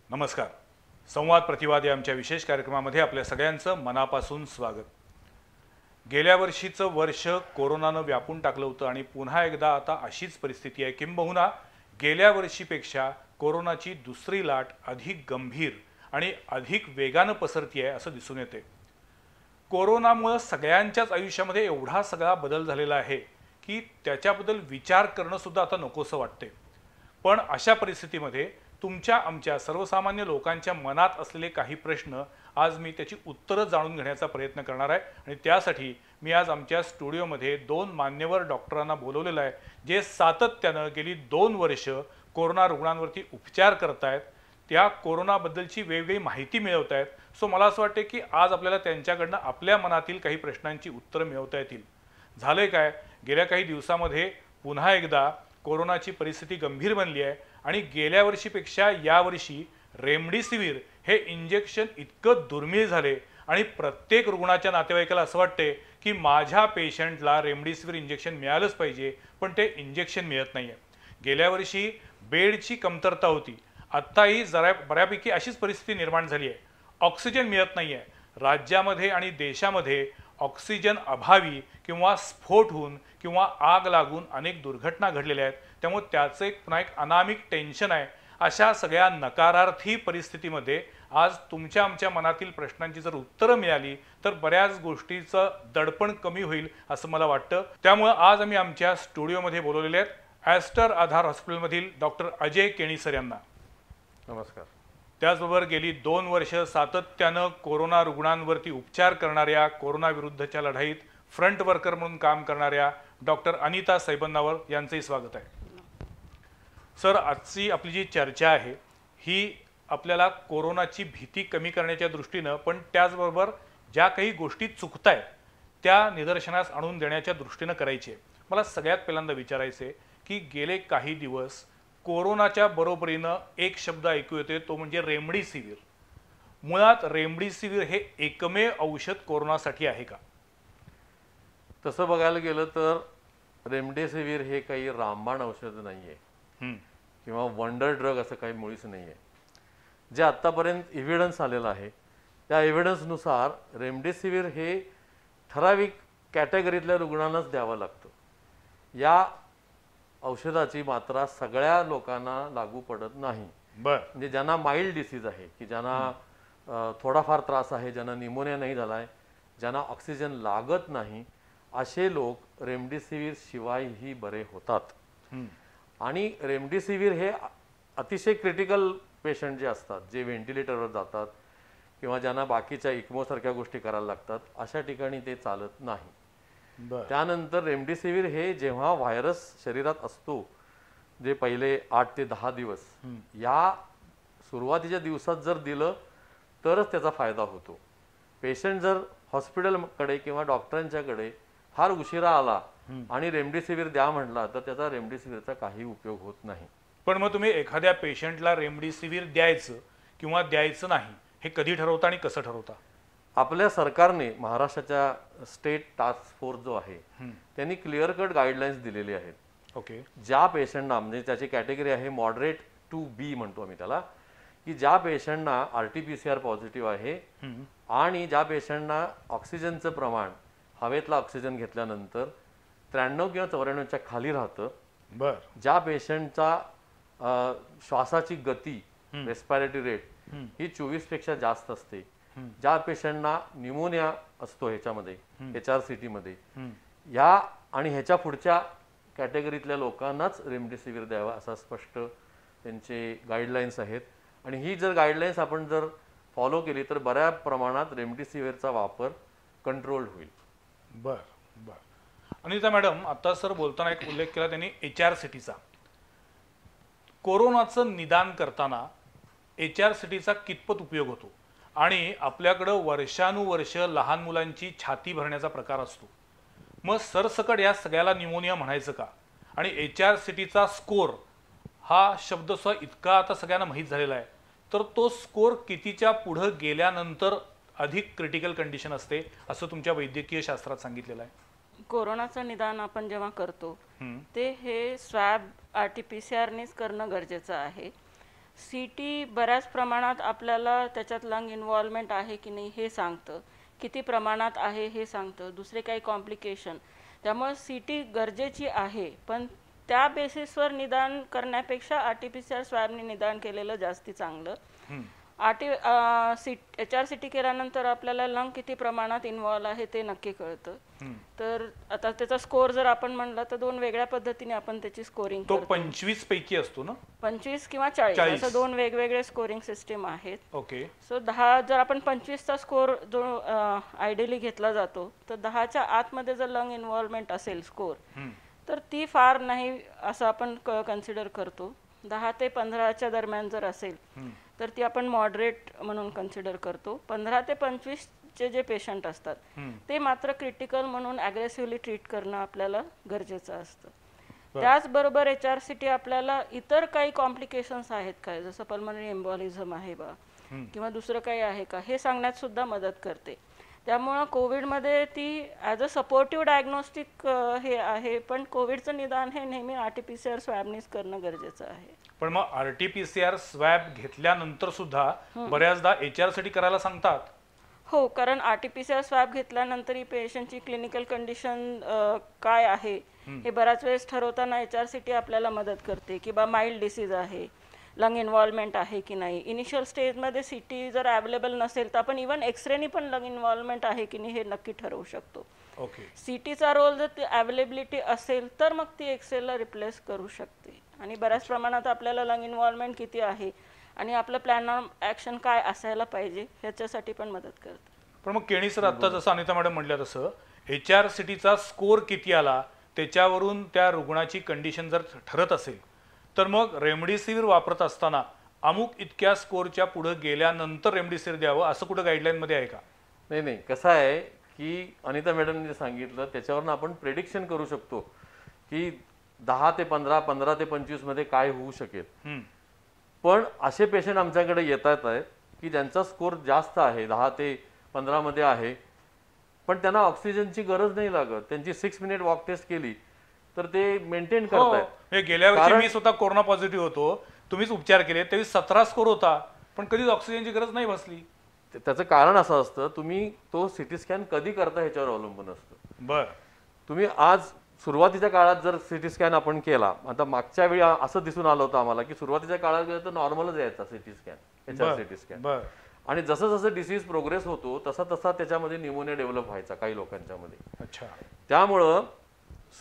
नमस्कार. संवाद प्रतिवाद या आमच्या विशेष कार्यक्रमामध्ये आपल्या सगळ्यांचं मनापासून स्वागत. गेल्या वर्षीचं वर्ष कोरोनानं व्यापून टाकलं होतं आणि पुन्हा एकदा आता अशीच परिस्थिती आहे. किंबहुना गेल्या वर्षीपेक्षा कोरोनाची दुसरी लाट अधिक गंभीर आणि अधिक वेगानं पसरती आहे असं दिसून येते. कोरोनामुळे सगळ्यांच्याच आयुष्यामध्ये एवढा सगळा बदल झालेला आहे की त्याच्याबद्दल विचार करणं सुद्धा आता नकोसं वाटते. पण अशा परिस्थितीमध्ये तुमच्या आमच्या सर्वसामान्य लोकांच्या मनात असलेले काही प्रश्न आज मी त्याची उत्तरं जाणून घेण्याचा प्रयत्न करणार आहे आणि त्यासाठी मी आज आमच्या स्टुडिओमध्ये दोन मान्यवर डॉक्टरांना बोलवलेलं आहे जे सातत्यानं गेली 2 वर्ष कोरोना रुग्णांवरती उपचार करतायत. त्या कोरोनाबद्दलची वेगवेगळी माहिती मिळवत आहेत. सो मला असं वाटतं की आज आपल्याला त्यांच्याकडनं आपल्या मनातील काही प्रश्नांची उत्तरं मिळवता येतील. झालंय काय, गेल्या काही दिवसामध्ये पुन्हा एकदा कोरोनाची परिस्थिती गंभीर बनली आहे आणि गेल्या वर्षीपेक्षा यावर्षी रेमडेसिवीर हे इंजेक्शन इतकं दुर्मिळ झाले आणि प्रत्येक रुग्णाच्या नातेवाईकाला असं वाटते की माझ्या पेशंटला रेमडेसिवीर इंजेक्शन मिळालंच पाहिजे, पण ते इंजेक्शन मिळत नाही आहे. गेल्या वर्षी बेडची कमतरता होती. आत्ताही जरा बऱ्यापैकी अशीच परिस्थिती निर्माण झाली आहे. ऑक्सिजन मिळत नाही आहे. राज्यामध्ये आणि देशामध्ये ऑक्सिजन अभावी किंवा स्फोट होऊन किंवा आग लागून अनेक दुर्घटना घडलेल्या आहेत. त्यामुळे त्याचं एक पुन्हा एक अनामिक टेन्शन आहे. अशा सगळ्या नकारार्थी परिस्थितीमध्ये आज तुमच्या आमच्या मनातील प्रश्नांची जर उत्तरं मिळाली तर बऱ्याच गोष्टीचं दडपण कमी होईल असं मला वाटतं. त्यामुळे आज आम्ही आमच्या स्टुडिओमध्ये बोलवलेले आहेत ॲस्टर आधार हॉस्पिटलमधील डॉक्टर अजय केणीसर यांना. नमस्कार. त्याचबरोबर गेली 2 वर्ष सातत्यानं कोरोना रुग्णांवरती उपचार करणाऱ्या, कोरोना विरुद्धच्या लढाईत फ्रंट वर्कर म्हणून काम करणाऱ्या डॉक्टर अनिता सैबन्नावर यांचंही स्वागत आहे. सर, आजची आपली जी चर्चा आहे ही आपल्याला कोरोनाची भीती कमी करण्याच्या दृष्टीनं पण त्याचबरोबर ज्या काही गोष्टी चुकतायत त्या निदर्शनास आणून देण्याच्या दृष्टीनं करायची आहे. मला सगळ्यात पहिल्यांदा विचारायचं आहे की गेले काही दिवस कोरोनाच्या बरोबरीनं एक शब्द ऐकू येते, तो म्हणजे रेमडेसिवीर. मुळात रेमडेसिवीर हे एकमेव औषध कोरोनासाठी आहे का? तसं बघायला गेलं तर रेमडेसिवीर हे काही रामबाण औषध नाही आहे किंवा वंडर ड्रग असं काही मुळीच नाही आहे. जे आत्तापर्यंत एव्हिडन्स आलेला आहे त्या एव्हिडन्सनुसार रेमडेसिवीर हे ठराविक कॅटेगरीतल्या रुग्णांनाच द्यावं लागतं. या औषधाची मात्रा सगळ्या लोकांना लागू पडत नाही. म्हणजे ज्यांना माइल्ड डिसीज आहे की ज्यांना थोडाफार त्रास आहे, ज्यांना निमोनिया नाही झाला आहे, ज्यांना ऑक्सिजन लागत नाही, असे लोक रेमडेसिवीर शिवायही बरे होतात. आणि रेमडेसिवीर हे अतिशय क्रिटिकल पेशंट जे असतात, जे व्हेंटिलेटरवर जातात किंवा ज्यांना बाकीच्या इक्मोसारख्या गोष्टी करायला लागतात, अशा ठिकाणी ते चालत नाही. त्यानंतर रेमडेसिवीर हे जेव्हा व्हायरस शरीरात असतो, जे पहिले 8 ते 10 दिवस, या सुरुवातीच्या दिवसात जर दिलं तरच त्याचा फायदा होतो. पेशंट जर हॉस्पिटलकडे किंवा डॉक्टरांच्याकडे फार उशिरा आला आणि रेमडेसिवीर द्या म्हटला तर त्याचा रेमडेसिवीरचा काही उपयोग होत नाही. पण मग तुम्ही एखाद्या पेशंटला रेमडेसिवीर द्यायचं किंवा द्यायचं नाही हे कधी ठरवता आणि कसं ठरवता? आपल्या सरकारने, महाराष्ट्राच्या स्टेट टास्क फोर्स जो आहे त्यांनी क्लिअर कट गाईडलाईन्स दिलेली आहेत. ओके. ज्या पेशंटना, म्हणजे त्याची कॅटेगरी आहे मॉडरेट टू बी म्हणतो आम्ही त्याला, की ज्या पेशंटना RT-PCR पॉझिटिव्ह आहे आणि ज्या पेशंटना ऑक्सिजनचं प्रमाण हवेतला ऑक्सिजन घेतल्यानंतर 93 किंवा 94च्या खाली राहतं, ज्या पेशंटचा श्वासाची गती, रेस्पिरेटरी रेट ही 24 पेक्षा जास्त असते, ज्या पेशंटना न्यूमोनिया असतो ह्याच्यामध्ये HRCT मध्ये, या आणि ह्याच्या पुढच्या कॅटेगरीतल्या लोकांनाच रेमडेसिवीर द्यावा असा स्पष्ट त्यांचे गाईडलाईन्स आहेत. आणि ही जर गाईडलाईन्स आपण जर फॉलो केली तर बऱ्या प्रमाणात रेमडेसिवीरचा वापर कंट्रोल होईल. अनिता मॅडम, आता सर बोलताना एक उल्लेख केला त्यांनी HRCTचा. कोरोनाचं निदान करताना HRCTचा कितपत उपयोग होतो? आणि आपल्याकडं वर्षानुवर्ष लहान मुलांची छाती भरण्याचा प्रकार असतो. मग सरसकट या सगळ्याला न्यूमोनिया म्हणायचं का? आणि HRCTचा स्कोर हा शब्द सुद्धा इतका आता सगळ्यांना माहीत झालेला आहे, तर तो स्कोर कितीच्या पुढं गेल्यानंतर अधिक क्रिटिकल कंडिशन असते असं तुमच्या वैद्यकीय शास्त्रात सांगितलेलं आहे? कोरोनाचं निदान आपण जेव्हा करतो ते हे स्वॅब RT-PCR नेच करणं गरजेचं आहे. CT बऱ्याच प्रमाणात आपल्याला त्याच्यात लंग इन्व्हॉल्वमेंट आहे की नाही हे सांगतं, किती प्रमाणात आहे हे सांगतं, दुसरे काही कॉम्प्लिकेशन. त्यामुळे CT गरजेची आहे, पण त्या बेसिसवर निदान करण्यापेक्षा RT-PCR स्वॅबने निदान केलेलं जास्ती चांगलं. HRCT केल्यानंतर आपल्याला लंग किती प्रमाणात इन्व्हॉल्व आहे ते नक्की कळतं. तर आता त्याचा स्कोर जर आपण म्हणला तर 2 वेगळ्या पद्धतीने आपण त्याची स्कोरिंग तो करतो. 25 पैकी असतो ना? 25 किंवा 40 असं 2 वेगवेगळे स्कोरिंग सिस्टीम आहेत. ओके. सो 10 जर आपण 25चा स्कोर जो आयडियली घेतला जातो, तर 10च्या आतमध्ये जर लंग इन्व्हॉल्वमेंट असेल स्कोर, तर ती फार नाही असं आपण कन्सिडर करतो. 10 ते 15च्या दरम्यान जर असेल तर ती आपण मॉडरेट म्हणून कन्सिडर करतो. 15 ते 25चे जे पेशंट असतात ते मात्र क्रिटिकल म्हणून ॲग्रेसिव्हली ट्रीट करणं आपल्याला गरजेचं असतं. त्याचबरोबर HRCT आपल्याला इतर काही कॉम्प्लिकेशन्स आहेत काय, जसं पल्मनरी एम्बॉलिझम आहे बा किंवा दुसरं काही आहे का, हे सांगण्यात सुद्धा मदत करते. त्यामुळं कोविडमध्ये ती ॲज अ सपोर्टिव्ह डायग्नोस्टिक हे आहे, पण कोविडचं निदान हे नेहमी RT-PCR स्वॅबनीच करणं गरजेचं आहे. पण मग RT-PCR स्वॅब घेतल्यानंतर सुद्धा बऱ्याचदा HRCT करायला सांगतात. हो, कारण RT-PCR स्वॅब घेतल्यानंतर ही पेशंटची क्लिनिकल कंडिशन काय आहे हे बऱ्याच वेळेस ठरवताना HRCT आपल्याला मदत करते की बा माइल्ड डिसीज आहे, लंग इन्व्हॉल्वमेंट आहे की नाही. इनिशियल स्टेजमध्ये CT जर अवेलेबल नसेल तर आपण इवन एक्सरेनी पण लंग इन्व्हॉल्वमेंट आहे की नाही हे नक्की ठरवू शकतो. ओके. CTचा रोल जर अवेलेबिलिटी असेल तर मग ती एक्सरेला रिप्लेस करू शकते. आणि बऱ्याच प्रमाणात आपल्याला लंग इन्व्हॉल्वमेंट किती आहे आणि आपलं प्लॅन ऑफ ॲक्शन काय असायला पाहिजे ह्याच्यासाठी पण मदत करते. पण मग केणी सर, आता जसं अनिता मॅडम म्हटल्या तसं HRCTचा स्कोर किती आला त्याच्यावरून त्या रुग्णाची कंडिशन जर ठरत असेल, तर मग रेमडेसिवीर वापरत असताना अमुक इतक्या स्कोरच्या पुढे गेल्यानंतर रेमडेसिवीर द्यावं असं कुठं गाईडलाईनमध्ये आहे का? नाही, कसं आहे की अनिता मॅडमने जे सांगितलं त्याच्यावरून आपण प्रेडिक्शन करू शकतो की 10 ते 15, 15 ते 25 मध्ये काय होऊ शकेल. पण असे पेशंट आमच्याकडे येतात आहेत की ज्यांचा स्कोर जास्त आहे, 10 ते 15 मध्ये आहे, पण त्यांना ऑक्सिजनची गरज नाही लागत. त्यांची 6 मिनिट वॉक टेस्ट केली तर ते मेंटेन करतायत. गेल्या वर्षी मी स्वतः कोरोना पॉझिटिव्ह होतो, तुम्हीच उपचार केले, तेव्हा 17 स्कोर होता, पण कधीच ऑक्सिजनची गरज नाही भासली. त्याचं कारण असं असतं, तुम्ही तो CT स्कॅन कधी करता ह्याच्यावर अवलंबून असतं. बर. तुम्ही आज सुरुवातीच्या काळात जर CT स्कॅन आपण केला, आता मागच्या वेळी असं दिसून आलं होतं आम्हाला की सुरुवातीच्या काळात गेलं तर नॉर्मलच यायचा CT स्कॅन, HRCT स्कॅन. आणि जसं जसं डिसीज प्रोग्रेस होतो तसा तसा त्याच्यामध्ये न्यूमोनिया डेव्हलप व्हायचा काही लोकांच्या मध्ये. अच्छा. त्यामुळं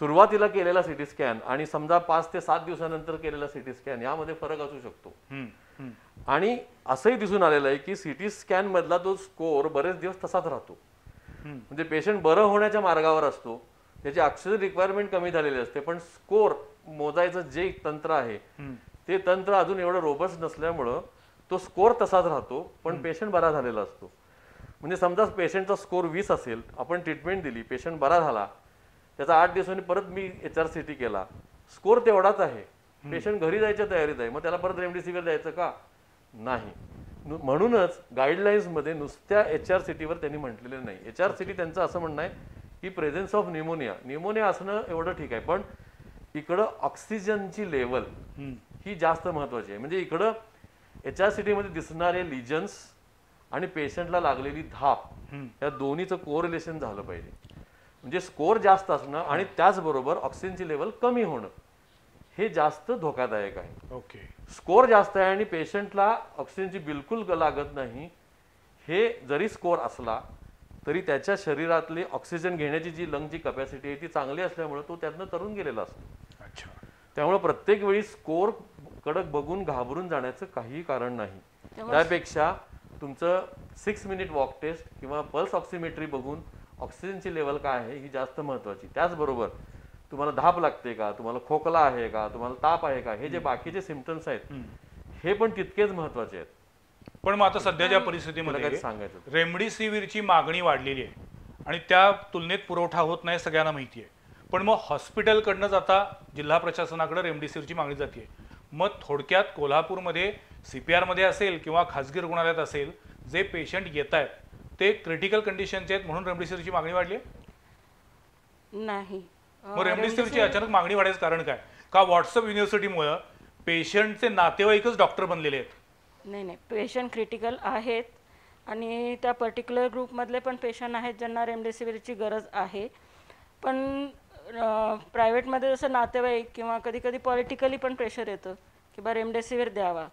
सुरुवातीला केलेला CT स्कॅन आणि समजा 5 ते 7 दिवसानंतर केलेला CT स्कॅन यामध्ये फरक असू शकतो. आणि असंही दिसून आलेलं आहे की CT स्कॅन मधला तो स्कोर बरेच दिवस तसाच राहतो. म्हणजे पेशंट बरं होण्याच्या मार्गावर असतो, त्याची ऑक्सिजन रिक्वायरमेंट कमी झालेली असते, पण स्कोर मोजायचं जे तंत्र आहे ते तंत्र अजून एवढं रोबस्ट नसल्यामुळं तो स्कोर तसाच राहतो, पण पेशंट बरा झालेला असतो. म्हणजे समजा पेशंटचा स्कोर 20 असेल, आपण ट्रीटमेंट दिली, पेशंट बरा झाला, त्याचा 8 दिवसांनी परत मी HRCT केला, स्कोर तेवढाच आहे, पेशंट घरी जायच्या तयारीत आहे, मग त्याला परत रेमडेसिवीर द्यायचं का? नाही. म्हणूनच गाईडलाईन्समध्ये नुसत्या HRCTवर त्यांनी म्हटलेलं नाही. HRCT त्यांचं असं म्हणणं आहे की प्रेझेन्स ऑफ न्यूमोनिया असणं एवढं ठीक आहे, पण इकडं ऑक्सिजनची लेवल ही जास्त महत्वाची आहे. म्हणजे इकडं HRCT मध्ये दिसणारे लिजन्स आणि पेशंटला लागलेली धाप या दोन्हीचं कोरिलेशन झालं पाहिजे. म्हणजे स्कोर जास्त असणं आणि त्याचबरोबर ऑक्सिजनची लेवल कमी होणं हे जास्त धोकादायक आहे. ओके. स्कोर जास्त आहे आणि पेशंटला ऑक्सिजनची बिलकुल लागत नाही, हे जरी स्कोर असला तरी त्याच्या शरीरातली ऑक्सिजन घेण्याची जी लंगची कॅपॅसिटी आहे ती चांगली असल्यामुळे तो त्यातनं तरून गेलेला असतो. अच्छा. त्यामुळे प्रत्येक वेळी स्कोर कडक बघून घाबरून जाण्याचं काही कारण नाही. त्यापेक्षा तुमचं 6 मिनिट वॉक टेस्ट किंवा पल्स ऑक्सिमेट्री बघून ऑक्सिजनची लेवल काय आहे ही जास्त महत्वाची. त्याचबरोबर तुम्हाला धाप लागते का, तुम्हाला खोकला आहे का, तुम्हाला ताप आहे का, हे जे बाकीचे सिम्पटम्स आहेत हे पण तितकेच महत्वाचे आहेत. पण मग आता सध्याच्या परिस्थितीमध्ये सांगायचं रेमडेसिवीरची मागणी वाढलेली आहे आणि त्या तुलनेत पुरवठा होत नाही सगळ्यांना माहिती आहे. पण मग हॉस्पिटलकडनंच आता जिल्हा प्रशासनाकडे रेमडेसिवीरची मागणी जाते. मग थोडक्यात कोल्हापूरमध्ये CPR मध्ये असेल किंवा खासगी रुग्णालयात असेल, जे पेशंट येत आहेत ते क्रिटिकल कंडिशनचे आहेत म्हणून रेमडेसिवीरची मागणी वाढली नाही. मग रेमडेसिवीरची अचानक मागणी वाढायचं कारण काय? का व्हॉट्सअप युनिव्हर्सिटीमुळे पेशंटचे नातेवाईकच डॉक्टर बनलेले आहेत? नाही नाही, पेशंट क्रिटिकल आहेत आणि त्या पर्टिक्युलर ग्रुपमधले पण पेशंट आहेत ज्यांना रेमडेसिवीरची गरज आहे. पण प्रायव्हेटमध्ये जसं नातेवाईक किंवा कधी कधी पॉलिटिकली पण प्रेशर येतं की बा रेमडेसिवीर द्यावा,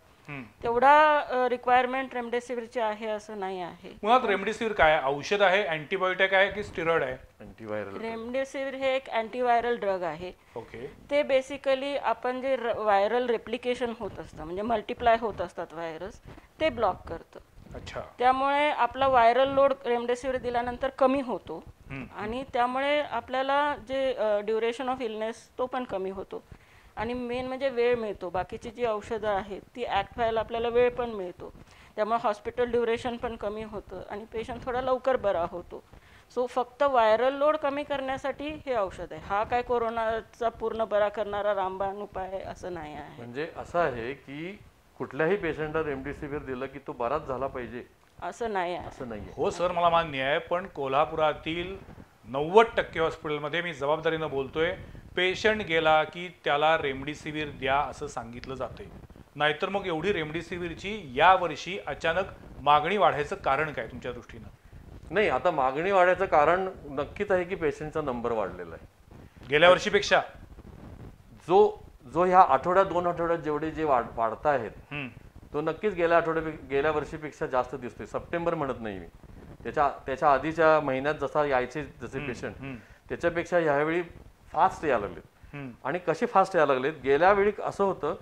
तेवढा रिक्वायरमेंट रेमडेसिवीरची आहे असं नाही आहे. मुळात रेमडेसिवीर काय आहे? औषध आहे, अँटीबायोटिक आहे की स्टिरॉइड आहे? अँटीव्हायरल. रेमडेसिवीर हे एक अँटीव्हायरल ड्रग आहे. ओके. ते बेसिकली आपण जे व्हायरल रेप्लिकेशन होत असतं म्हणजे मल्टिप्लाय होत असतात व्हायरस, ते ब्लॉक करतं. अच्छा. त्यामुळे आपला व्हायरल लोड रेमडेसिवीर दिल्यानंतर कमी होतो आणि त्यामुळे आपल्याला जे ड्युरेशन ऑफ इलनेस तो पण कमी होतो आणि मेन म्हणजे वेळ मिळतो. बाकीची जी औषधं आहेत ती ॲक्ट व्हायला आपल्याला वेळ पण मिळतो, त्यामुळे हॉस्पिटल ड्युरेशन पण कमी होतं आणि पेशंट थोडा लवकर बरा होतो. सो फक्त व्हायरल लोड कमी करण्यासाठी हे औषध आहे. हा काय कोरोनाचा पूर्ण बरा करणारा रामबाण उपाय आहे असं नाही आहे. म्हणजे असं आहे की कुठल्याही पेशंटला रेमडेसिवीर दिलं की तो बराच झाला पाहिजे असं नाही आहे. असं नाहीये. हो सर, मला मान्य आहे, पण कोल्हापुरातील 90% हॉस्पिटलमध्ये मी जबाबदारीनं बोलतोय, पेशंट गेला की त्याला रेमडेसिवीर द्या असं सांगितलं जातंय. नाहीतर मग एवढी रेमडेसिवीरची यावर्षी अचानक मागणी वाढायचं कारण काय तुमच्या दृष्टीनं? नाही, आता मागणी वाढायचं कारण नक्कीच आहे की पेशंटचा नंबर वाढलेला आहे गेल्या वर्षीपेक्षा. जो जो ह्या आठवड्यात 2 आठवड्यात जेवढे जे वाढता आहेत तो नक्कीच गेल्या वर्षीपेक्षा जास्त दिसतोय. सप्टेंबर म्हणत नाही मी, त्याच्या आधीच्या महिन्यात जसा यायचे जसे पेशंट त्याच्यापेक्षा ह्यावेळी फास्ट यायला लागलेत. आणि कसे फास्ट यायला लागलेत, गेल्या वेळी असं होतं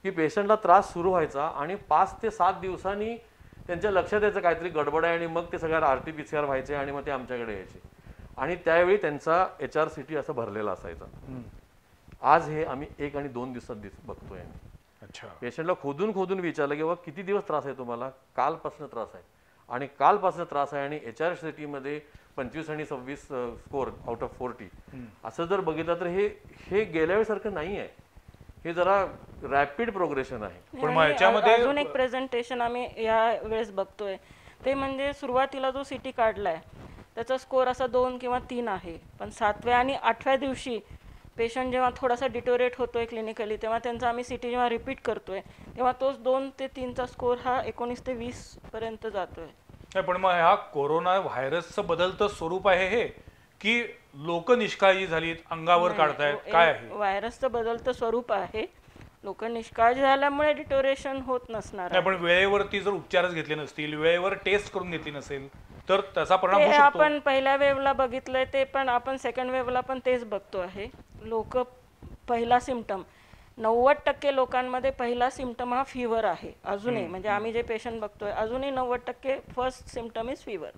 की पेशंटला त्रास सुरू व्हायचा आणि 5 ते 7 दिवसांनी त्यांच्या लक्षात यायचं काहीतरी गडबड आहे आणि मग ते सगळ्या RT-PCR व्हायचे आणि मग ते आमच्याकडे यायचे आणि त्यावेळी त्यांचा HRCT असं भरलेला असायचा. आज हे आम्ही 1 आणि 2 दिवसात बघतोय. अच्छा. पेशंटला खोदून विचारलं की बाबा किती दिवस त्रास आहे तुम्हाला? कालपासून त्रास आहे आणि कालपासून त्रास आहे आणि HRCT मध्ये 25 आणि 26 स्कोर आउट ऑफ 40 असं जर बघितलं तर हे गेल्या वेळेसारखं नाही आहे. हे जरा रॅपिड प्रोग्रेशन आहे. पण मग याच्यामध्ये अजून एक प्रेझेंटेशन आम्ही या वेळेस बघतोय ते म्हणजे सुरुवातीला जो CT काढलाय त्याचा स्कोर असा 2 किंवा 3 आहे, पण 7व्या आणि 8व्या दिवशी पेशंट जेव्हा थोडासा डिटोरेट होतोय क्लिनिकली तेव्हा त्यांचा आम्ही CT जेव्हा रिपीट करतोय तेव्हा तोच 2 ते 3चा स्कोर हा 19 ते 20 पर्यंत जातोय. पण मग हा कोरोना व्हायरसचं बदलतं स्वरूप आहे हे की लोक निष्काळजी झालीत, अंगावर काढतायत, काय आहे? व्हायरसचं बदलतं स्वरूप आहे. लोक निष्काळजी झाल्यामुळे डिटोरेशन होत नसणार. नाही, पण वेळेवरती जर उपचारच घेतले नसतील, वेळेवर टेस्ट करून घेतली नसेल तर त्याचा परिणाम होऊ ते शकतो. आपण पहिल्या वेव्हला बघितलंय ते पण आपण सेकंड वेव्हला पण तेच बघतो आहे. लोक पहिला सिम्पटम 90% लोकांमध्ये पहिला सिम्पटम हा फीवर आहे अजूनही. म्हणजे आम्ही जे पेशंट बघतोय अजूनही 90% फर्स्ट सिम्पटम इज फीवर.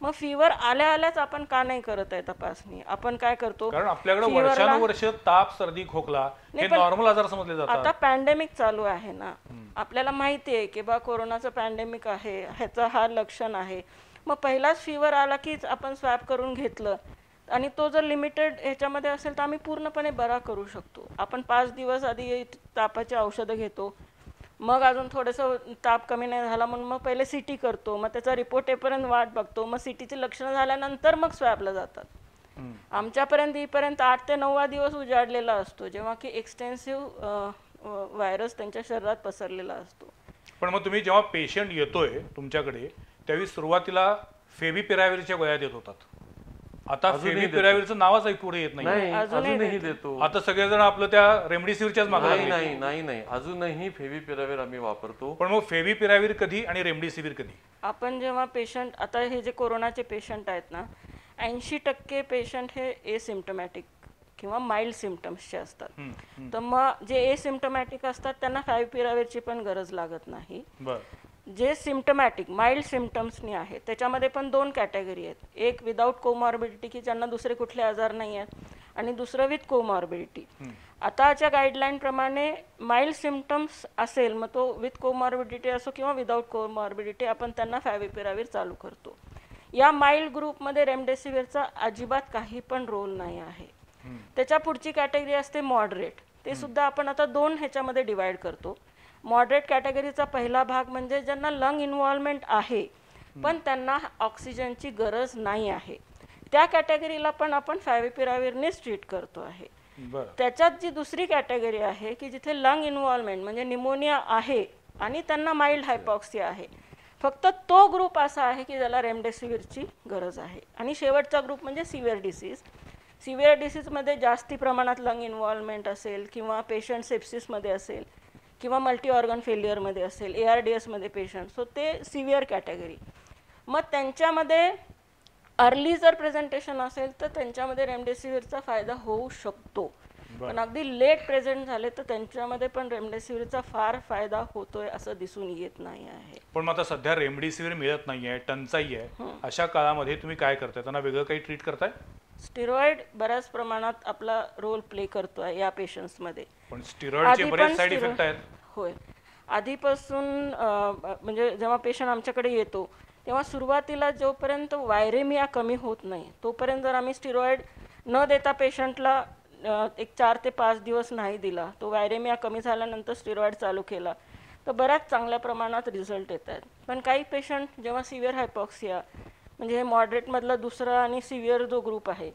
मग फीवर आल्याच आपण का नाही करत आहे तपासणी? आपण काय करतो, कारण आपल्याकडे वर्षानुवर्ष ताप, सर्दी, खोकला हे नॉर्मल आजार समजले जातात. आता पॅन्डेमिक चालू आहे ना, आपल्याला माहिती आहे की बा कोरोनाचं पॅन्डेमिक आहे, ह्याचं हा लक्षण आहे. मग पहिलाच फीवर आला कीच आपण स्वॅब करून घेतलं आणि तो जर लिमिटेड ह्याच्यामध्ये असेल तर आम्ही पूर्णपणे बरा करू शकतो. आपण 5 दिवस आधी तापाची औषधं घेतो, मग अजून थोडंसं ताप कमी नाही झाला म्हणून मग पहिले CT करतो, मग त्याचा रिपोर्ट येईपर्यंत वाट बघतो, मग CTची लक्षणं झाल्यानंतर मग स्वॅबला जातात. आमच्यापर्यंत येईपर्यंत 8 ते 9 दिवस उजाडलेला असतो, जेव्हा की एक्सटेन्सिव्ह व्हायरस त्यांच्या शरीरात पसरलेला असतो. पण मग तुम्ही जेव्हा पेशंट येतोय तुमच्याकडे त्यावेळी सुरुवातीला फेविपिराविरच्या गोळ्या देत होतात. आता फेविपिराविरचं नावच ऐकू येत नाही. अजूनही देतो. आता सगळेजण आपलं त्या रेमडेसिवीरच्याच मागे. नाही, अजूनही फेविपिराविर आम्ही वापरतो. पण मग फेविपिराविर कधी आणि रेमडेसिवीर कधी? आपण जेव्हा पेशंट, आता हे जे कोरोनाचे पेशंट आहेत ना, 80% पेशंट हे एसिम्प्टोमॅटिक किंवा माइल्ड सिम्पटम्सचे असतात. तर मग जे एसिम्प्टोमॅटिक असतात त्यांना फेविपिराविरची पण गरज लागत नाही. जे सिम्प्टमॅटिक माइल्ड सिम्पटम्सनी आहेत त्याच्यामध्ये पण 2 कॅटेगरी आहेत. एक विदाऊट कोमॉर्बिडिटी की ज्यांना दुसरे कुठले आजार नाही आहेत आणि दुसरं विथ कोमॉर्बिडिटी. आताच्या गाईडलाईन प्रमाणे माइल्ड सिम्पटम्स असेल मग तो विथ कोमॉर्बिडिटी असो किंवा विदाऊट कोमॉर्बिडिटी आपण त्यांना फेविपिराविर चालू करतो. या माइल्ड ग्रुपमध्ये रेमडेसिवीरचा अजिबात काही पण रोल नाही आहे. त्याच्या पुढची कॅटेगरी असते मॉडरेट. ते सुद्धा आपण आता 2 ह्याच्यामध्ये डिवाइड करतो. मॉडरेट कॅटेगरीचा पहिला भाग म्हणजे ज्यांना लंग इन्व्हॉल्वमेंट आहे पण त्यांना ऑक्सिजनची गरज नाही आहे, त्या कॅटेगरीला पण आपण फेविपिराविरनेच ट्रीट करतो आहे. बरं. त्याच्यात जी दुसरी कॅटेगरी आहे की जिथे लंग इन्व्हॉल्वमेंट म्हणजे निमोनिया आहे आणि त्यांना माइल्ड हायपॉक्सिया आहे, फक्त तो ग्रुप असा आहे की ज्याला रेमडेसिवीरची गरज आहे. आणि शेवटचा ग्रुप म्हणजे सिव्हिअर डिसीज. सिव्हिअर डिसीजमध्ये जास्ती प्रमाणात लंग इन्व्हॉल्वमेंट असेल किंवा पेशंट सेप्सिसमध्ये असेल किंवा मल्टी ऑर्गन फेल्युअरमध्ये असेल, ARDSमध्ये पेशंट, सो ते सिव्हिअर कॅटेगरी. मग त्यांच्यामध्ये अर्ली जर प्रेझेंटेशन असेल तर त्यांच्यामध्ये रेमडेसिवीरचा फायदा होऊ शकतो. पण अगदी लेट प्रेझेंट झाले तर त्यांच्यामध्ये पण रेमडेसिवीरचा फार फायदा होतोय असं दिसून येत नाही आहे. पण मग आता सध्या रेमडेसिवीर मिळत नाहीये, टंचाई आहे, अशा काळामध्ये तुम्ही काय करताय? त्यांना वेगळं काही ट्रीट करताय? स्टिरॉइड बऱ्याच प्रमाणात आपला रोल प्ले करतोय या पेशंट्समध्ये. पण स्टिरॉइडचे बरेच साईड इफेक्ट आहेत. होय, आधीपासून म्हणजे जेव्हा पेशंट आमच्याकडे येतो तेव्हा सुरुवातीला जोपर्यंत वायरेमिया कमी होत नाही तोपर्यंत जर आम्ही स्टिरॉइड न देता पेशंटला एक 4 ते 5 दिवस नाही दिला, तो वायरेमिया कमी झाल्यानंतर स्टिरॉइड चालू केला तर बऱ्याच चांगल्या प्रमाणात रिझल्ट येत आहेत. पण काही पेशंट जेव्हा सिव्हिअर हायपॉक्सिया म्हणजे हे मॉडरेटमधला दुसरा आणि सिव्हिअर जो ग्रुप आहे,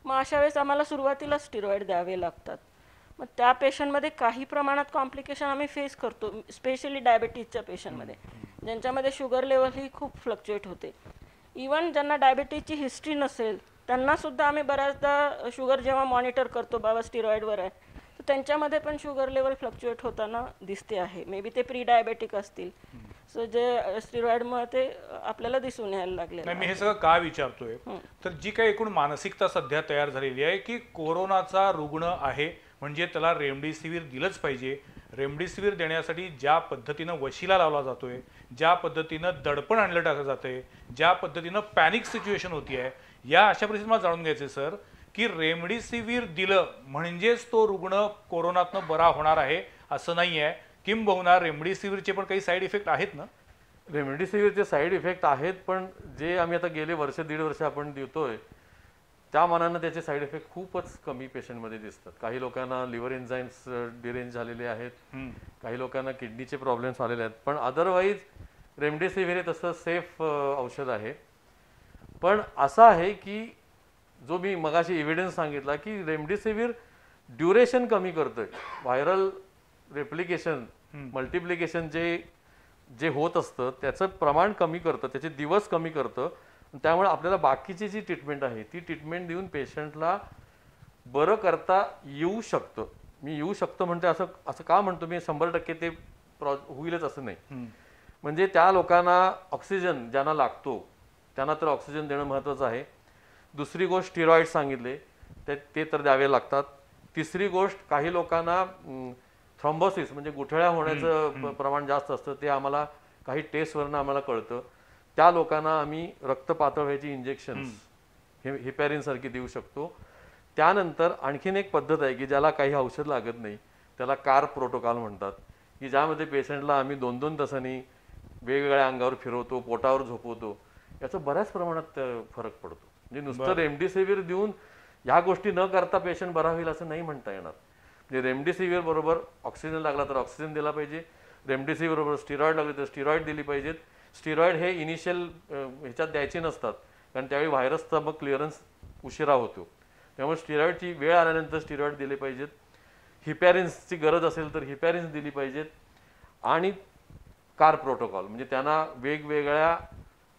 मग अशा वेळेस आम्हाला सुरुवातीला स्टिरॉइड द्यावे लागतात. मग त्या पेशंटमध्ये काही प्रमाणात कॉम्प्लिकेशन आम्ही फेस करतो, स्पेशली डायबिटीजच्या पेशंटमध्ये ज्यांच्यामध्ये शुगर लेवल ही खूप फ्लक्च्युएट होते. इवन ज्यांना डायबिटीजची हिस्ट्री नसेल त्यांनासुद्धा आम्ही बऱ्याचदा शुगर जेव्हा मॉनिटर करतो बाबा स्टिरॉइडवर आहे तर त्यांच्यामध्ये पण शुगर लेवल फ्लक्च्युएट होताना दिसते आहे. मे बी ते प्री डायबेटिक असतील, सो जे स्टिरॉइडमुळे ते आपल्याला दिसून यायला लागले. नाही, मी हे सगळं का विचारतोय तर जी काही एकूण मानसिकता सध्या तयार झालेली आहे की कोरोनाचा रुग्ण आहे म्हणजे त्याला रेमडेसिवीर दिलंच पाहिजे. रेमडेसिवीर देण्यासाठी ज्या पद्धतीनं वशिला लावला जातोय, ज्या पद्धतीनं दडपण आणलं टाकलं जातंय, ज्या पद्धतीनं पॅनिक सिच्युएशन होती आहे, या अशा परिस्थितीत मला जाणून घ्यायचं सर की रेमडेसिवीर दिलं म्हणजेच तो रुग्ण कोरोनातनं बरा होणार आहे असं नाही आहे. किंबहुना रेमडेसिवीरचे पण काही साईड इफेक्ट आहेत ना? रेमडेसिवीरचे साईड इफेक्ट आहेत, पण जे आम्ही आता गेले वर्ष दीड वर्ष आपण देतोय त्या मानानं त्याचे साईड इफेक्ट खूपच कमी पेशंटमध्ये दिसतात. काही लोकांना लिव्हर एन्झाईम्स डिरेंज झालेले आहेत, काही लोकांना किडनीचे प्रॉब्लेम्स आलेले आहेत. पण अदरवाईज रेमडेसिवीर हे तसं सेफ औषध आहे. पण असं आहे की जो मी मगाशी एव्हिडन्स सांगितला की रेमडेसिवीर ड्युरेशन कमी करतोय, व्हायरल रेप्लिकेशन मल्टिप्लिकेशन जे होत असतं त्याचं प्रमाण कमी करतं, त्याचे दिवस कमी करतं. त्यामुळे आपल्याला बाकीची जी ट्रीटमेंट आहे ती ट्रीटमेंट देऊन पेशंटला बरं करता येऊ शकतं. मी येऊ शकतं म्हणते असं का म्हणतो मी, 100% ते होईलच असं नाही. म्हणजे त्या लोकांना ऑक्सिजन ज्यांना लागतो त्यांना तर ऑक्सिजन देणं महत्त्वाचं आहे. दुसरी गोष्ट स्टिरॉइड सांगितले ते तर द्यावे लागतात. तिसरी गोष्ट काही लोकांना थ्रॉम्बोसिस म्हणजे गुठळ्या होण्याचं प्रमाण जास्त असतं, ते आम्हाला काही टेस्टवरनं आम्हाला कळतं. त्या लोकांना आम्ही रक्त पातळ व्हायची इंजेक्शन्स हिपॅरिन सारखी देऊ शकतो. त्यानंतर आणखीन एक पद्धत आहे की ज्याला काही औषध लागत नाही, त्याला कार प्रोटोकॉल म्हणतात, की ज्यामध्ये पेशंटला आम्ही 2-2 तासांनी वेगवेगळ्या अंगावर फिरवतो, पोटावर झोपवतो. याचा बऱ्याच प्रमाणात फरक पडतो. म्हणजे नुसतं रेमडेसिवीर देऊन ह्या गोष्टी न करता पेशंट बरा होईल असं नाही म्हणता येणार. म्हणजे रेमडेसिवीर बरोबर ऑक्सिजन लागला तर ऑक्सिजन दिला पाहिजे, रेमडेसिवीर बरोबर स्टिरॉइड लागले तर स्टिरॉइड दिली पाहिजेत. स्टिरॉइड हे इनिशियल ह्याच्यात द्यायचे नसतात कारण त्यावेळी व्हायरसचा मग क्लिअरन्स उशिरा होतो. त्यामुळे स्टिरॉइडची वेळ आल्यानंतर स्टिरॉइड दिले पाहिजेत. हिपॅरिन्सची गरज असेल तर हिपॅरिन्स दिली पाहिजेत. आणि कार प्रोटोकॉल म्हणजे त्यांना वेगवेगळ्या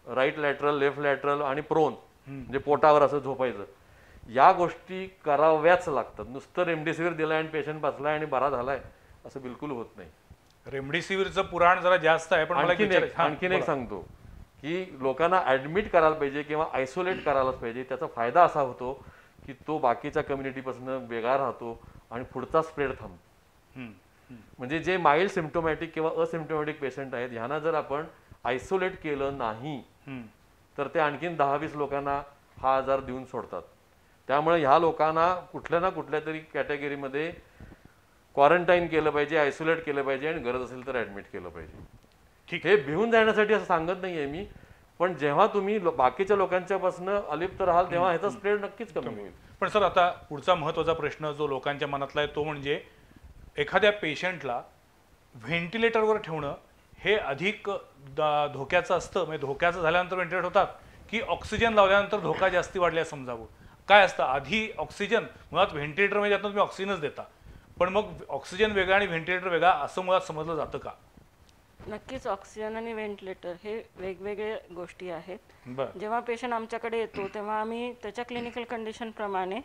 राईट लॅटरल, लेफ्ट लॅटरल आणि प्रोन म्हणजे पोटावर असं झोपायचं, या गोष्टी कराव्याच लागतात. नुसतं रेमडेसिवीर दिलाय आणि पेशंट बसलाय आणि बरा झालाय असं बिलकुल होत नाही. रेमडेसिवीरचं पुराण जरा जास्त आहे. पण आणखीन एक सांगतो की लोकांना ऍडमिट करायला पाहिजे किंवा आयसोलेट करायलाच पाहिजे. त्याचा फायदा असा होतो की तो बाकीच्या कम्युनिटीपासून वेगळा राहतो आणि पुढचा स्प्रेड थांबतो. म्हणजे जे माइल्ड सिम्प्टोमॅटिक किंवा असिम्प्टोमॅटिक पेशंट आहेत ह्यांना जर आपण आयसोलेट केलं नाही तर ते आणखीन 10-20 लोकांना हा आजार देऊन सोडतात. त्यामुळे ह्या लोकांना कुठल्या ना कुठल्या तरी कॅटेगरीमध्ये क्वारंटाईन केलं पाहिजे, आयसोलेट केलं पाहिजे आणि गरज असेल तर ऍडमिट केलं पाहिजे. ठीक, हे भिवून जाण्यासाठी असं सांगत नाहीये मी, पण जेव्हा तुम्ही बाकीच्या लोकांच्यापासून अलिप्त राहाल तेव्हा ह्याचा स्प्रेड नक्कीच कमी होईल. पण सर आता पुढचा महत्त्वाचा प्रश्न जो लोकांच्या मनातला आहे तो म्हणजे एखाद्या पेशंटला व्हेंटिलेटरवर ठेवणं हे अधिक धोक्याचं असतं, म्हणजे धोक्याचं झाल्यानंतर व्हेंटिलेटर होतात की ऑक्सिजन लावल्यानंतर धोका जास्ती वाढल्या समजावं, काय असतं आधी ऑक्सिजन मुळात व्हेंटिलेटर म्हणजे त्यातून तुम्ही ऑक्सिजनच देता, पण मग ऑक्सिजन वेगळा आणि व्हेंटिलेटर वेगळा असं मुळात समजलं जातं का? नक्कीच ऑक्सिजन आणि व्हेंटिलेटर हे वेगवेगळे गोष्टी आहेत. बरं. जेव्हा पेशंट आमच्याकडे येतो तेव्हा आम्ही त्याच्या क्लिनिकल कंडिशन प्रमाणे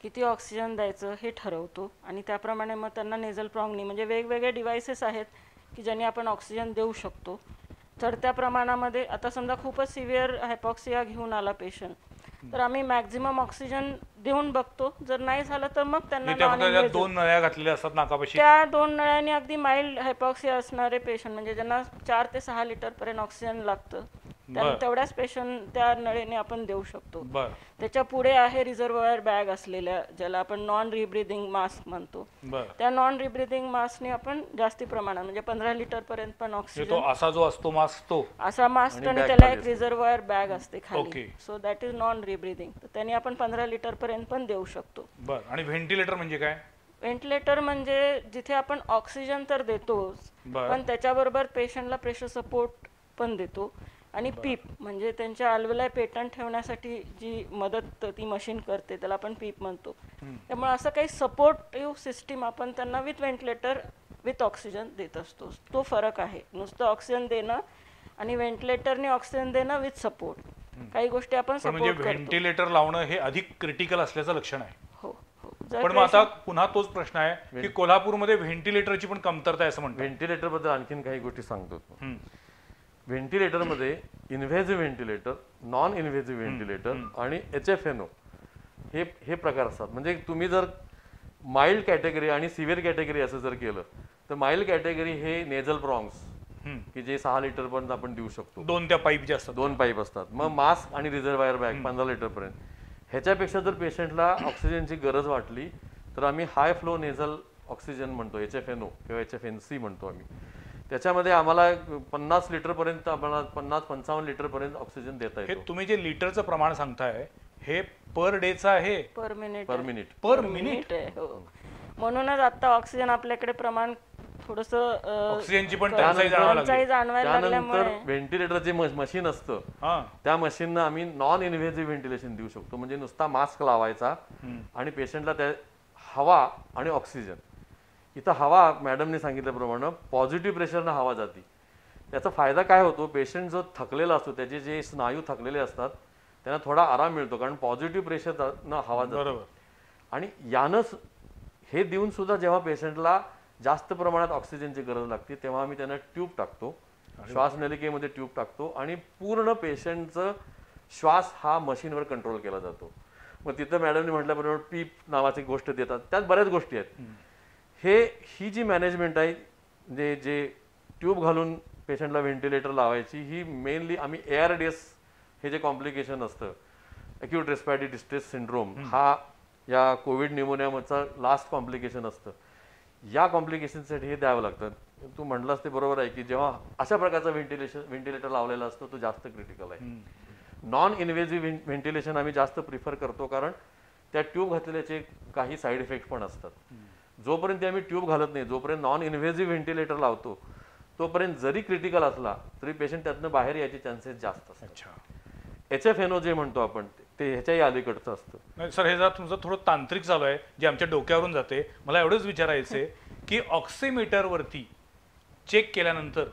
किती ऑक्सिजन द्यायचं हे ठरवतो आणि त्याप्रमाणे मग त्यांना नेझल प्रॉंगनी म्हणजे वेगवेगळे डिव्हाइसेस आहेत की ज्यांनी आपण ऑक्सिजन देऊ शकतो. तर त्या प्रमाणामध्ये आता समजा खूपच सिव्हिअर हायपॉक्सिया घेऊन आला पेशंट तर आम्ही मॅक्झिमम ऑक्सिजन देऊन बघतो. जर नाही झालं तर मग त्यांना त्या 2 नळ्या घातलेल्या असतात नाकापाशी, त्या 2 नळ्यांनी अगदी माइल्ड हायपॉक्सिया असणारे पेशंट म्हणजे ज्यांना 4 ते 6 लिटर पर्यंत ऑक्सिजन लागतं तेवढ्याच पेशंट त्या नळीने आपण देऊ शकतो. बरं त्याच्या पुढे आहे रिझर्वायर बॅग असलेल्या ज्याला आपण नॉन रिब्रिदिंग मास्क म्हणतो. बरं. त्या नॉन रिब्रिदिंग मास्कने आपण जास्ती प्रमाणात म्हणजे 15 लिटर पर्यंत पण तो ऑक्सिजन असा जो असतो मास्क तो असा मास्क आणि bag त्याला खाली एक असते. रिझर्वायर बॅग असते खाली. Okay. So that is non rebreathing. तर त्याने आपण 15 लिटर पर्यंत पण देऊ शकतो. बरं. आणि व्हेंटिलेटर म्हणजे काय? व्हेंटिलेटर म्हणजे जिथे आपण ऑक्सिजन तर देतोच बरं. पण त्याच्याबरोबर पेशंटला प्रेशर सपोर्ट पण देतो आणि पीप म्हणजे त्यांच्या अल्वेलाय पेटंट ठेवण्यासाठी जी मदत ती मशीन करते त्याला आपण पीप म्हणतो. त्यामुळे असं काही सपोर्टिव्ह सिस्टीम आपण त्यांना विथ व्हेंटिलेटर विथ ऑक्सिजन देत असतो. तो फरक आहे. नुसतं ऑक्सिजन देणं आणि व्हेंटिलेटरने ऑक्सिजन देणं विथ सपोर्ट. काही गोष्टी आपण पण म्हणजे सपोर्ट करतो. व्हेंटिलेटर लावणं हे अधिक क्रिटिकल असल्याचं लक्षण आहे. हो हो. जर पण मग आता पुन्हा तोच प्रश्न आहे की कोल्हापूरमध्ये व्हेंटिलेटरची पण कमतरता आहे असं म्हणतात. व्हेंटिलेटर बद्दल आणखीन काही गोष्टी सांगतो. हम्म. व्हेंटिलेटरमध्ये invasive ventilator, non invasive ventilator आणि HFNO हे प्रकार असतात. म्हणजे तुम्ही जर माइल्ड कॅटेगरी आणि सिव्हिअर कॅटेगरी असं जर केलं तर माइल्ड कॅटेगरी हे नेझल प्रॉंग्स की जे 6 लिटर पर्यंत आपण देऊ शकतो. 2 त्या पाईप जे असतात 2 पाईप असतात. मग मास्क आणि रिझर्वायर बॅग 15 लिटर पर्यंत. ह्याच्यापेक्षा जर पेशंटला ऑक्सिजनची गरज वाटली तर आम्ही हाय फ्लो नेझल ऑक्सिजन म्हणतो, HFNO किंवा HFNC म्हणतो आम्ही. त्याच्यामध्ये आम्हाला 50 लिटर पर्यंत आम्हाला 50-55 लिटर पर्यंत ऑक्सिजन देता हे येतो तुम्ही जे लिटरचं प्रमाण सांगताय हे पर डेचं आहे per minute per minute. Per minute? आहे. हो. म्हणूनच आता ऑक्सिजन आपल्याकडे प्रमाण थोडस ऑक्सिजनची पण टंचाई जाणवायला लागली. जाणवायला त्यानंतर लागल्यामुळे व्हेंटिलेटर जे मशीन असतं हा. त्या मशीननं आम्ही नॉन इन्व्हेजिव्ह व्हेंटिलेशन देऊ शकतो. म्हणजे नुसता मास्क लावायचा आणि पेशंटला त्या हवा आणि ऑक्सिजन. इथं हवा मॅडमने सांगितल्याप्रमाणे पॉझिटिव्ह प्रेशरनं हवा जाते. त्याचा फायदा काय होतो, पेशंट जो थकलेला असतो त्याचे जे स्नायू थकलेले असतात त्यांना थोडा आराम मिळतो कारण पॉझिटिव्ह प्रेशरनं हवा जाते. बरोबर. आणि यानं हे देऊन सुद्धा जेव्हा पेशंटला जास्त प्रमाणात ऑक्सिजनची गरज लागते तेव्हा आम्ही त्यांना ट्यूब टाकतो, श्वासनलिकेमध्ये ट्यूब टाकतो आणि पूर्ण पेशंटचं श्वास हा मशीनवर कंट्रोल केला जातो. मग तिथं मॅडमने म्हटल्याबरोबर पीप नावाची गोष्ट देतात. त्यात बऱ्याच गोष्टी आहेत. ही जी मॅनेजमेंट आहे जे ट्यूब घालून पेशंटला व्हेंटिलेटर लावायची ही मेनली आम्ही ARDS हे जे कॉम्प्लिकेशन असतं अक्यूट रेस्पिरेटरी डिस्ट्रेस सिंड्रोम हा या कोविड न्यूमोनियाचा लास्ट कॉम्प्लिकेशन असतं. या कॉम्प्लिकेशनसाठी हे द्यावं लागतं. तू म्हटलंस ते बरोबर आहे की जेव्हा अशा प्रकारचा व्हेंटिलेटर लावलेला असतो तो जास्त क्रिटिकल आहे. नॉन इन्व्हेजिव्ह व्हेंटिलेशन आम्ही जास्त प्रिफर करतो कारण त्या ट्यूब घातलेल्याचे काही साईड इफेक्ट पण असतात. जोपर्यंत आम्ही ट्यूब घालत नाही, जोपर्यंत नॉन इन्व्हेजिव्ह व्हेंटिलेटर लावतो तोपर्यंत जरी क्रिटिकल असला तरी पेशंट त्यातनं बाहेर यायचे चान्सेस जास्त असतात. HFNO जे म्हणतो आपण ते ह्याच्याही अलीकडचं असतं. नाही सर, हे जरा तुमचं थोडं तांत्रिक चालू आहे जे आमच्या डोक्यावरून जाते. मला एवढंच विचारायचंय की ऑक्सिमीटरवरती चेक केल्यानंतर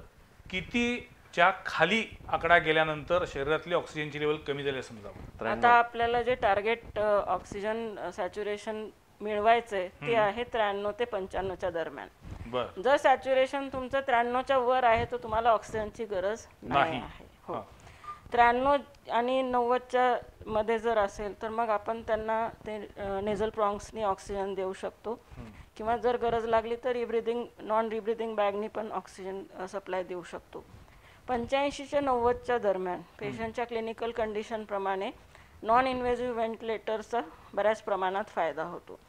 कितीच्या खाली आकडा गेल्यानंतर शरीरातली ऑक्सिजनची लेवल कमी झाली समजावं? आता आपल्याला जे टार्गेट ऑक्सिजन सॅच्युरेशन मिळवायचंय ते आहे 93 ते 95च्या दरम्यान. बरं. जर सॅच्युरेशन तुमचं 93च्या वर आहे तर तुम्हाला ऑक्सिजनची गरज नाही आहे. हो. 93 आणि 90च्या मध्ये जर असेल तर मग आपण त्यांना ते नेझल प्रॉंग्सनी ऑक्सिजन देऊ शकतो किंवा जर गरज लागली तर नॉन रिब्रिदिंग बॅगनी पण ऑक्सिजन सप्लाय देऊ शकतो. 85 ते 90च्या दरम्यान पेशंटच्या क्लिनिकल कंडिशन प्रमाणे नॉन इन्व्हेजिव्ह व्हेंटिलेटरचा बऱ्याच प्रमाणात फायदा होतो.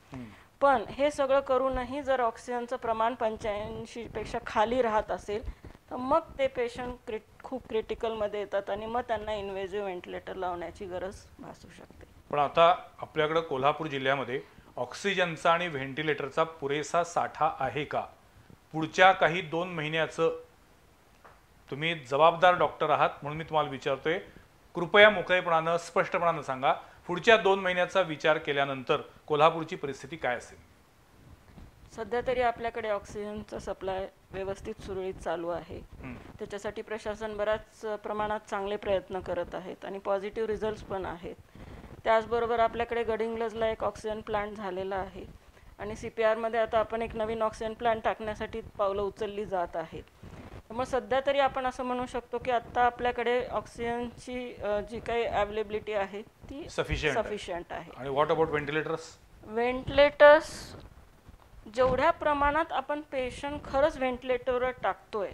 पण हे सगळं करूनही जर ऑक्सिजनचं प्रमाण 85 पेक्षा खाली राहत असेल तर मग ते पेशंट खूप क्रिटिकलमध्ये येतात आणि मग त्यांना इन्व्हेजिव्ह व्हेंटिलेटर लावण्याची गरज भासू शकते. पण आता आपल्याकडे कोल्हापूर जिल्ह्यामध्ये ऑक्सिजनचा आणि व्हेंटिलेटरचा पुरेसा साठा आहे का? पुढच्या काही 2 महिन्याचं तुम्ही जबाबदार डॉक्टर आहात म्हणून मी तुम्हाला विचारतोय, कृपया मोकळेपणानं स्पष्टपणानं सांगा. पुढच्या 2 महिन्याचा विचार केल्यानंतर कोल्हापूरची परिस्थिती काय असेल? सध्या तरी आपल्याकडे ऑक्सिजनचा सप्लाय व्यवस्थित सुरळीत चालू आहे. त्याच्यासाठी प्रशासन बऱ्याच प्रमाणात चांगले प्रयत्न करत आहेत आणि पॉझिटिव्ह रिझल्ट्स पण आहेत. त्याचबरोबर आपल्याकडे गडिंग्लजला एक ऑक्सिजन प्लांट झालेला आहे आणि CPR-मध्ये आता आपण एक नवीन ऑक्सिजन प्लांट टाकण्यासाठी पावलं उचलली जात आहेत. त्यामुळे सध्या तरी आपण असं म्हणू शकतो की आता आपल्याकडे ऑक्सिजनची जी काही अवेलेबिलिटी आहे ती सफिशियंट आहे. आणि व्हॉट अबाउट व्हेंटिलेटर्स? व्हेंटिलेटर्स जेवढ्या प्रमाणात आपण पेशंट खरंच व्हेंटिलेटरवर टाकतोय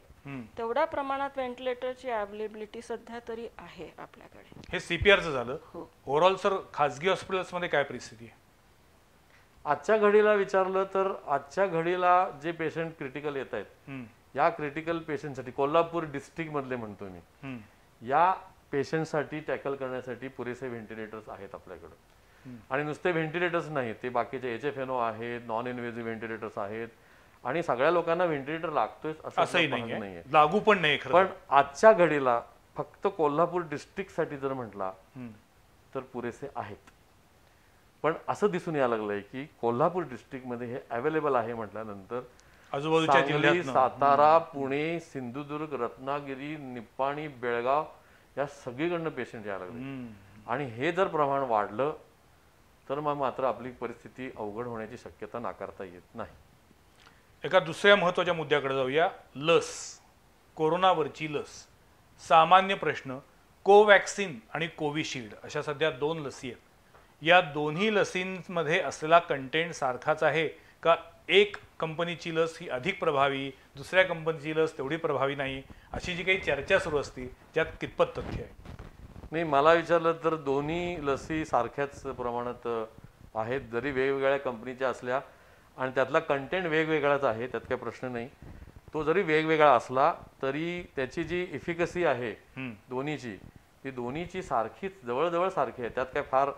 तेवढ्या प्रमाणात व्हेंटिलेटरची अवेलेबिलिटी सध्या तरी आहे आपल्याकडे. हे CPRचं झालं. हो. ओव्हरऑल सर खाजगी हॉस्पिटल्समध्ये काय परिस्थिती आहे? आजच्या घडीला विचारलं तर आजच्या घडीला जे पेशंट क्रिटिकल येत आहेत, या क्रिटिकल पेशंटसाठी कोल्हापूर डिस्ट्रिक्ट मधले म्हणतो मी, या पेशंटसाठी टॅकल करण्यासाठी पुरेसे व्हेंटिलेटर्स आहेत आपल्याकडे. आणि नुसते व्हेंटिलेटर्स नाहीत, ते बाकीचे HFNO आहेत, नॉन इन्व्हेसिव्ह व्हेंटिलेटर्स आहेत आणि सगळ्या लोकांना व्हेंटिलेटर लागतोय असंही नाहीये, लागू पण नाही. पण आजच्या घडीला फक्त कोल्हापूर डिस्ट्रिक्टसाठी जर म्हटला तर पुरेसे आहेत. पण असं दिसून यायला लागलंय की कोल्हापूर डिस्ट्रिक्टमध्ये हे अवेलेबल आहे म्हटल्यानंतर आजूबाजूच्या सांगली, सातारा, पुणे, सिंधुदुर्ग, रत्नागिरी, निपाणी, बेळगाव या सगळीकडनं पेशंट यायला लागले. आणि हे जर प्रमाण वाढलं तर मग मात्र आपली परिस्थिती अवघड होण्याची शक्यता नाकारता येत नाही. एका दुसऱ्या महत्त्वाच्या मुद्द्याकडे जाऊया. लस, कोरोनावरची लस. सामान्य प्रश्न, कोवॅक्सिन आणि कोविशिल्ड अशा सध्या 2 लसी आहेत. या दोन्ही लसींमध्ये असलेला कंटेंट सारखाच आहे का? एक कंपनीची लस ही अधिक प्रभावी, दुसऱ्या कंपनीची लस तेवढी प्रभावी नाही, अशी जी काही चर्चा सुरू असते त्यात कितपत तथ्य आहे? नाही, मला विचारलं तर दोन्ही लसी सारख्याच प्रमाणात आहेत, जरी वेगवेगळ्या कंपनीच्या असल्या आणि त्यातला कंटेंट वेगवेगळाच आहे, त्यात काही प्रश्न नाही. तो जरी वेगवेगळा असला तरी त्याची जी इफिकसी आहे दोन्हीची, ती दोन्हीची सारखीच, जवळजवळ सारखी आहे. त्यात काय फार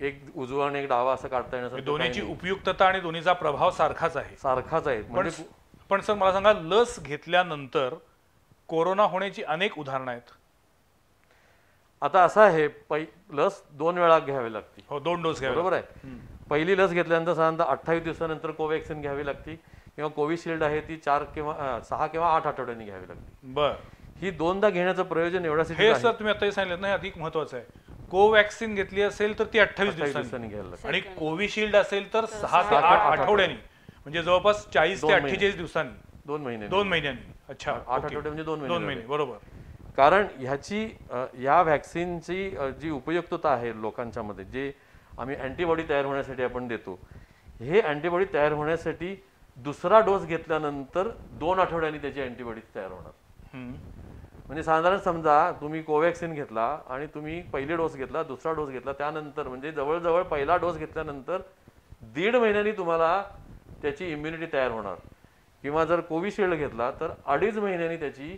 एक उजवा आणि एक डावा असं काढता येण्यासाठी दोन्हीची उपयुक्तता आणि दोन्हीचा प्रभाव सारखाच आहे. म्हणजे पण सर मला सांगा, लस घेतल्यानंतर कोरोना होण्याची अनेक उदाहरणं आहेत. आता असं आहे, लस 2 वेळा घ्यावी लागते. हो, 2 डोस घ्यावे. बरोबर आहे. पहिली लस घेतल्यानंतर साधारणतः 28 दिवसानंतर कोवॅक्सिन घ्यावी लागते किंवा कोविशिल्ड आहे ती 6 किंवा 8 आठवड्यांनी घ्यावी लागते. बर, ही 2दा घेण्याचं प्रयोजन एवढ्यासाठी हे सर तुम्ही आता सांगितलं ना, हे अधिक महत्वाचं आहे. कोवॅक्सिन घेतली असेल तर ती 28 दिवसांनी घ्यायला लागते आणि कोविशिल्ड असेल तर 6 ते 8 आठवड्यांनी, म्हणजे जवळपास 40 ते 48 दिवसांनी, 2 महिने. 2 महिन्यांनी. अच्छा, 8 आठवडे म्हणजे 2 महिने. बरोबर. कारण ह्याची या व्हॅक्सिनची जी उपयुक्तता आहे लोकांच्या मध्ये, जे आम्ही अँटीबॉडी तयार होण्यासाठी आपण देतो, हे अँटीबॉडी तयार होण्यासाठी दुसरा डोस घेतल्यानंतर 2 आठवड्यांनी त्याची अँटीबॉडी तयार होणार. म्हणजे साधारण समजा तुम्ही कोवॅक्सिन घेतला आणि तुम्ही पहिली डोस घेतला, दुसरा डोस घेतला, त्यानंतर म्हणजे जवळजवळ पहिला डोस घेतल्यानंतर 1.5 महिन्यांनी तुम्हाला त्याची इम्युनिटी तयार होणार. किंवा जर कोविशिल्ड घेतला तर 2.5 महिन्यांनी त्याची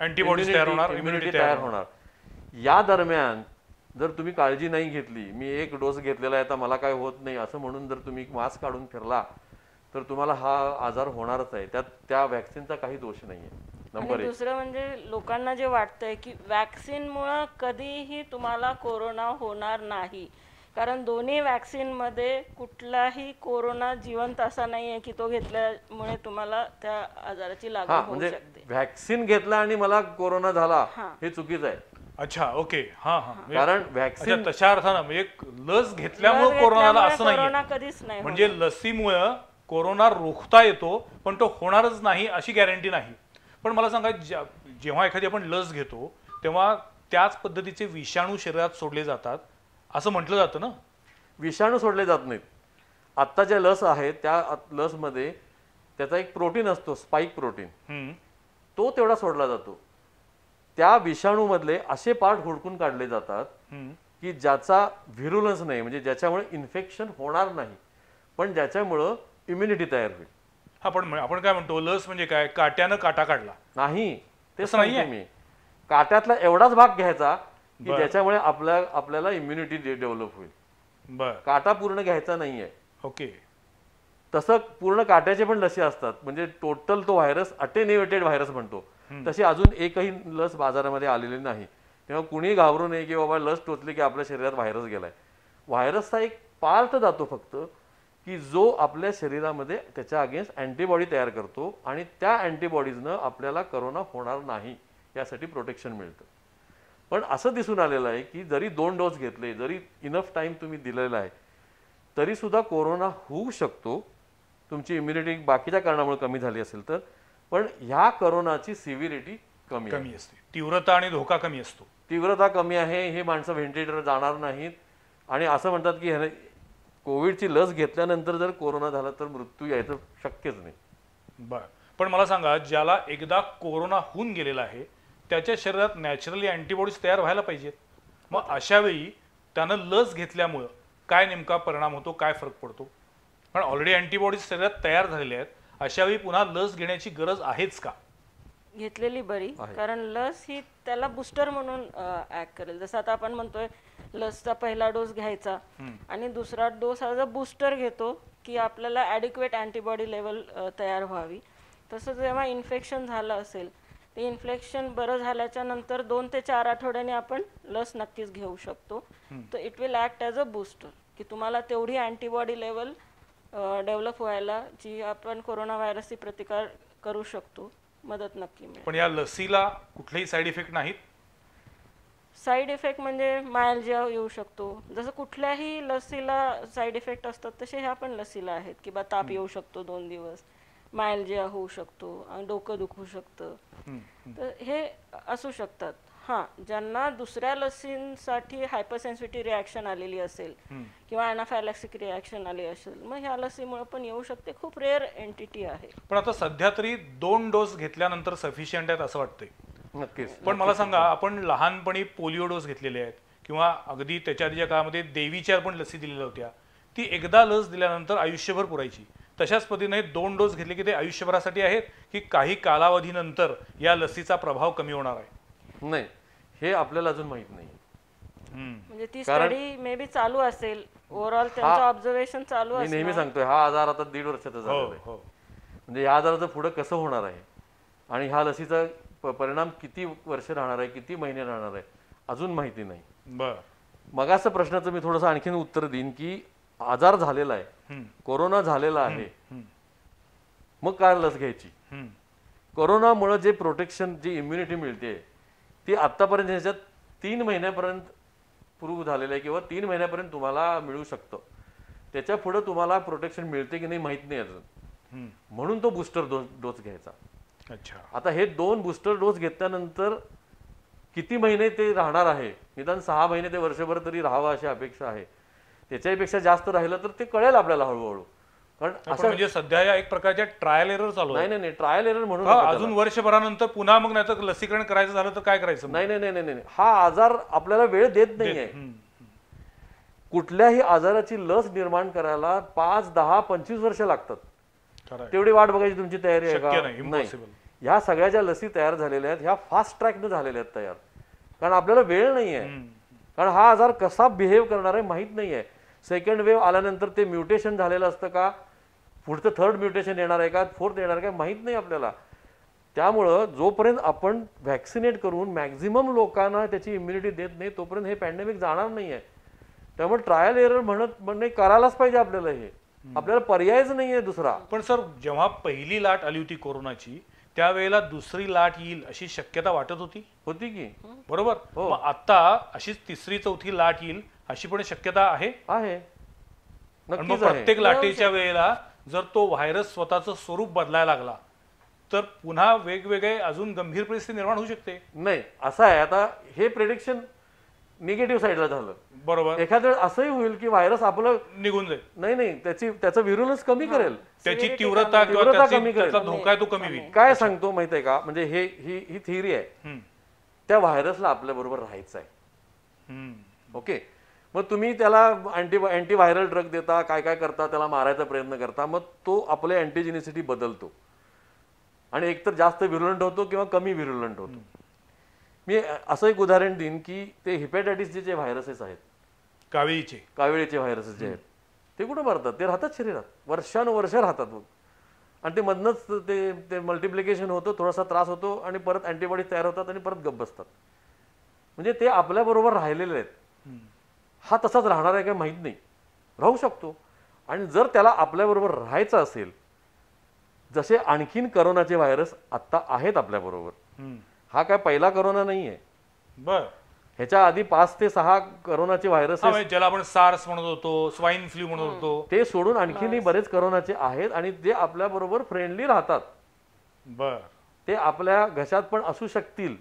अँटीबॉडीज तयार होणार, इम्युनिटी तयार होणार. या दरम्यान जर तुम्ही काळजी नाही घेतली, मी एक डोस घेतलेला आहे तर मला काय होत नाही असं म्हणून जर तुम्ही मास्क काढून फिरला तर तुम्हाला हा आजार होणारच आहे. त्यात त्या व्हॅक्सिनचा काही दोष नाहीये. नंबर 1. दुसरं म्हणजे लोकांना जे वाटतंय की व्हॅक्सिनमुळे कधीही तुम्हाला कोरोना होणार नाही, कारण दोन्ही व्हॅक्सिनमध्ये कुठलाही कोरोना जिवंत असा नाहीये की तो घेतल्यामुळे तुम्हाला त्या आजाराची लागण होऊ म्हणजे शकते. व्हॅक्सिन घेतला आणि मला कोरोना झाला हे चुकीचं आहे. अच्छा, ओके. हा हा, कारण व्हॅक्सिन तशा अर्थानं म्हणजे लस घेतल्यामुळे कोरोनाला असं कोरोना कधीच नाही, म्हणजे लसीमुळे कोरोना रोखता येतो पण तो होणारच नाही अशी गॅरंटी नाही. पण मला सांगा, जेव्हा एखादी आपण लस घेतो तेव्हा त्याच पद्धतीचे विषाणू शरीरात सोडले जातात असं म्हटलं जातं ना? विषाणू सोडले जात नाहीत. आता ज्या लस आहेत त्या लसमध्ये त्याचा एक प्रोटीन असतो, स्पाइक प्रोटीन, तो तेवढा सोडला जातो. त्या विषाणूमधले असे पार्ट हुडकून काढले जातात की ज्याचा व्हिरुलन्स नाही, म्हणजे ज्याच्यामुळे इन्फेक्शन होणार नाही पण ज्याच्यामुळं इम्युनिटी तयार होईल. हा, पण आपण काय म्हणतो, लस म्हणजे काय, काट्यानं काटा काढला नाही, ते सांगतो मी. काट्यातला एवढाच भाग घ्यायचा की ज्याच्यामुळे आपल्याला इम्युनिटी डेव्हलप होईल. बर, काटा पूर्ण घ्यायचा नाहीये. ओके. तसं पूर्ण काट्याचे पण लसी असतात, म्हणजे टोटल तो व्हायरस अटेन्युएटेड व्हायरस म्हणतो, तशी अजून एकही लस बाजारामध्ये आलेली नाही. तेव्हा कुणी घाबरू नये की बाबा लस टोचली की आपल्या शरीरात व्हायरस गेलाय. व्हायरसचा एक पार्ट जातो फक्त, की जो आपल्या शरीरामध्ये त्याच्या अगेन्स्ट अँटीबॉडी तयार करतो आणि त्या अँटीबॉडीजनं आपल्याला करोना होणार नाही यासाठी प्रोटेक्शन मिळतं. पण असं दिसून आलेलं आहे की जरी 2 डोस घेतले, जरी इनफ टाईम तुम्ही दिलेला आहे, तरी सुद्धा कोरोना होऊ शकतो. तुमची इम्युनिटी बाकीच्या कारणामुळे कमी झाली असेल तर, पण ह्या करोनाची सिव्हिरिटी कमी कमी असते, तीव्रता आणि धोका कमी असतो. तीव्रता कमी आहे. हे माणसं व्हेंटिलेटर जाणार नाहीत आणि असं म्हणतात की कोविडची लस घेतल्यानंतर जर कोरोना झाला तर मृत्यू यायचं शक्यच नाही. बरं, पण मला सांगा, ज्याला एकदा कोरोना होऊन गेलेला आहे त्याच्या शरीरात नॅचरली अँटीबॉडीज तयार व्हायला पाहिजेत. मग अशा वेळी त्यानं लस घेतल्यामुळं काय नेमका परिणाम होतो, काय फरक पडतो? पण ऑलरेडी अँटीबॉडीज शरीरात तयार झालेले आहेत, अशा वेळी पुन्हा लस घेण्याची गरज आहेच का? घेतलेली बरी, कारण लस ही त्याला बुस्टर म्हणून ऍक्ट करेल. जसं आता आपण म्हणतोय लसचा पहिला डोस घ्यायचा आणि दुसरा डोस ॲज अ बुस्टर घेतो की आपल्याला ॲडिक्वेट अँटीबॉडी लेवल तयार व्हावी. तसं जेव्हा इन्फेक्शन झालं असेल, ते इन्फेक्शन बरं झाल्याच्या नंतर 2 ते 4 आठवड्यांनी आपण लस नक्कीच घेऊ शकतो. तर it will act as a booster, की तुम्हाला तेवढी अँटीबॉडी लेवल डेव्हलप व्हायला, जी आपण कोरोना व्हायरसची प्रतिकार करू शकतो, मदत नक्की मिळेल. पण या लसीला कुठलेही साईड इफेक्ट नाहीत? साईड इफेक्ट म्हणजे मायल्जिया येऊ शकतो. जसं कुठल्याही लसीला साईड इफेक्ट असतात तसे ह्या पण लसीला आहेत, की बा ताप येऊ शकतो 2 दिवस, मायल्जिया होऊ शकतो, डोकं दुखू शकतं. तर हे असू शकतात. हां, ज्यांना दुसऱ्या लसींसाठी हायपरसेन्सिटिव्ह रिॲक्शन आलेली असेल किंवा अनाफॅलॅक्सिक रिॲक्शन आली असेल, मग ह्या लसीमुळे पण येऊ शकते. खूप रेअर एंटिटी आहे. पण आता सध्या तरी 2 डोस घेतल्यानंतर सफिशियंट आहेत असं वाटतंय. नक्कीच. पण मला सांगा, आपण लहानपणी पोलिओ डोस घेतलेले आहेत किंवा अगदी त्याच्या आधीच्या काळामध्ये देवीच्या पण लसी दिलेल्या होत्या, ती एकदा लस दिल्यानंतर आयुष्यभर पुरायची. तशाच पद्धतीने 2 डोस घेतले की ते आयुष्यभरासाठी आहेत की काही कालावधीनंतर या लसीचा प्रभाव कमी होणार आहे? नाही, हे आपल्याला अजून माहित नाही. म्हणजे ती स्टडी मे बी चालू असेल, ओव्हरऑल त्यांचं ऑब्झर्वेशन चालू मी असेल. नेहमी सांगतोय हा आजार आता 1.5 वर्षाचा झालेला आहे. म्हणजे या आजाराचं पुढे कसं होणार आहे आणि ह्या लसीचा परिणाम किती वर्ष राहणार आहे, किती महिने राहणार आहे, अजून माहिती नाही. बर, मगाचं प्रश्नाचं मी थोडंसं आणखीन उत्तर देईन की आजार झालेला आहे, कोरोना झालेला आहे, मग काय लस घ्यायची? कोरोनामुळे जे प्रोटेक्शन, जी इम्युनिटी मिळते ती आतापर्यंत ह्याच्यात 3 महिन्यापर्यंत प्रूव्ह झालेलं आहे किंवा 3 महिन्यापर्यंत तुम्हाला मिळू शकतं. त्याच्या पुढे तुम्हाला प्रोटेक्शन मिळते की नाही माहित नाही अजून, म्हणून तो बूस्टर डोस घ्यायचा. अच्छा. आता हे 2 बूस्टर डोस घेतल्यानंतर किती महिने ते राहणार आहे, निदान 6 महिने ते वर्षभर तरी राहावं अशी अपेक्षा आहे. त्याच्यापेक्षा जास्त राहिलं तर ते कळेल आपल्याला हळूहळू. कारण असं म्हणजे सध्या या एक प्रकारच्या ट्रायल एरर चालू आहे. नाही, ट्रायल एरर म्हणून अजून वर्षभरानंतर पुन्हा मग नाही तर लसीकरण करायचं झालं तर काय करायचं? नाही, हा आजार आपल्याला वेळ देत नाहीये. कुठल्याही आजाराची लस निर्माण करायला 5, 10, 25 वर्ष लागतात. तेवढी वाट बघायची तुमची तयारी आहे का? नाही. ह्या सगळ्या ज्या लसी तयार झालेल्या आहेत ह्या फास्ट ट्रॅकने झालेल्या आहेत तयार, कारण आपल्याला वेळ नाहीये. कारण हा आजार कसा बिहेव करणार आहे माहित नाहीये. सेकंड वेव्ह आल्यानंतर ते म्युटेशन झालेलं असतं का, पुढचं 3rd म्युटेशन येणार आहे का, 4th येणार आहे का माहित नाही आपल्याला. त्यामुळं जोपर्यंत आपण व्हॅक्सिनेट करून मॅक्झिमम लोकांना त्याची इम्युनिटी देत नाही तोपर्यंत हे पॅन्डेमिक जाणार नाहीये. त्यामुळे ट्रायल एरर म्हणणे करायलाच पाहिजे आपल्याला. हे आपल्याला पर्यायच नाहीये दुसरा. पण सर, जेव्हा पहिली लाट आली होती कोरोनाची त्यावेळेला दुसरी लाट येईल अशी शक्यता वाटत होती की बरोबर? मग आता अशीच 3री 4थी लाट येईल अशी पण शक्यता आहे. नक्कीच. प्रत्येक लाटेच्या वेळेला जर तो व्हायरस स्वतःचं स्वरूप बदलायला लागला तर पुन्हा वेगवेगळे अजून गंभीर परिस्थिती निर्माण होऊ शकते. नाही, असं आहे. आता हे प्रेडिक्शन निगेटिव्ह साईडला झालं. बरोबर. एखाद्या वेळेस असंही होईल की व्हायरस आपलं निघून जाईल. नाही, त्याचं व्हिरुलन्स कमी करेल, त्याची तीव्रता कमी करेल, धोका आहे तो कमी होईल. काय सांगतो माहित आहे का, म्हणजे ही थिअरी आहे. त्या व्हायरसला आपल्या बरोबर राहायचं आहे. ओके, मग तुम्ही त्याला अँटी व्हायरल ड्रग देता, काय करता, त्याला मारायचा प्रयत्न करता, मग तो आपल्या अँटीजेनिसिटी बदलतो आणि एकतर जास्त व्हिरुलंट होतो किंवा कमी व्हिरुलंट होतो. मी असं एक उदाहरण देईन की ते हिपॅटायटिसचे जे व्हायरसेस आहेत, काविळीचे व्हायरसेस जे आहेत, ते कुठं मरतात? ते राहतात शरीरात, वर्षानुवर्ष राहतात. आणि ते मधनंच ते मल्टिप्लिकेशन होतं, थोडासा त्रास होतो आणि परत अँटीबॉडी तयार होतात आणि परत गप्प बसतात. म्हणजे ते आपल्या बरोबर राहिलेले आहेत. हा तसाच राहणार आहे काय माहित नाही, राहू शकतो. आणि जर त्याला आपल्याबरोबर राहायचं असेल, जसे आणखीन करोनाचे व्हायरस आत्ता आहेत आपल्याबरोबर, हा काय पहिला करोना नाही आहे. बर, ह्याच्या आधी 5 ते 6 करोनाचे व्हायरस ज्याला आपण सार्स म्हणत होतो, स्वाईन फ्लू म्हणत होतो, ते सोडून आणखीनही बरेच करोनाचे आहेत आणि ते आपल्याबरोबर फ्रेंडली राहतात. बर, ते आपल्या घशात पण असू शकतील,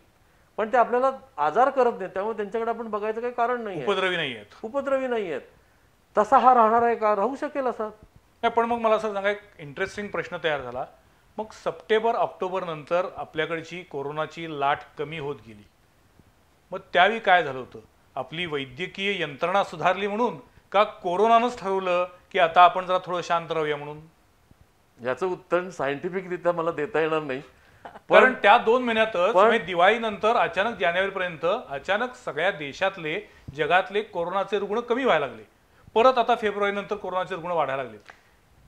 पण ते आपल्याला आजार करत नाहीत. त्यामुळे त्यांच्याकडे आपण बघायचं काही कारण नाही, उपद्रवी नाही आहेत. उपद्रवी नाही आहेत. तसा हा राहणार आहे का? राहू शकेल असा. नाही, पण मग मला असं सांगा, एक इंटरेस्टिंग प्रश्न तयार झाला. मग सप्टेंबर ऑक्टोबर नंतर आपल्याकडची कोरोनाची लाट कमी होत गेली, मग त्यावेळी काय झालं होतं? आपली वैद्यकीय यंत्रणा सुधारली म्हणून, का कोरोनानंच ठरवलं की आता आपण जरा थोडं शांत राहूया म्हणून? याचं उत्तर सायंटिफिकरित्या मला देता येणार नाही. कारण त्या 2 महिन्यातच म्हणजे दिवाळीनंतर अचानक जानेवारीपर्यंत अचानक सगळ्या देशातले, जगातले कोरोनाचे रुग्ण कमी व्हायला लागले. परत आता फेब्रुवारी नंतर कोरोनाचे रुग्ण वाढायला लागले.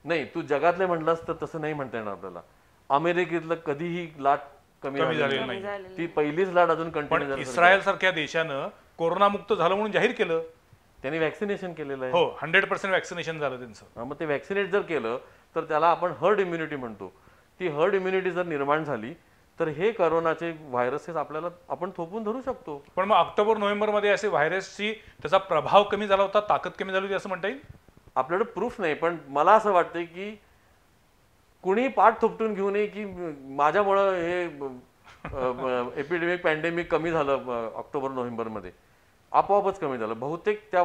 नाही, तू जगातले म्हटलास तर तसं नाही म्हणता येणार आपल्याला. अमेरिकेतलं कधीही लाट कमी झालेली नाही. ती पहिलीच लाट अजून कंटिन्यू पण झाली. इस्रायल सारख्या देशानं कोरोनामुक्त झालं म्हणून जाहीर केलं. त्यांनी वॅक्सिनेशन केलेलं आहे. हो, 100% वॅक्सिनेशन झालं त्यांचं. मग ते वॅक्सिनेट जर केलं तर त्याला आपण हर्ड इम्युनिटी म्हणतो. ती हर्ड इम्युनिटी जर निर्माण झाली तर हे करोनाचे व्हायरसेस आपल्याला आपण थोपून धरू शकतो. पण मग ऑक्टोबर नोव्हेंबरमध्ये असे व्हायरसची त्याचा प्रभाव कमी झाला होता, ताकद कमी झाली होती असं म्हणता येईल? आपल्याकडे प्रूफ नाही, पण मला असं वाटतंय की कुणी पाठ थोपटून घेऊ नये की माझ्यामुळं हे एपिडेमिक पॅन्डेमिक कमी झालं ऑक्टोबर नोव्हेंबरमध्ये. आपोआपच कमी झालं. बहुतेक त्या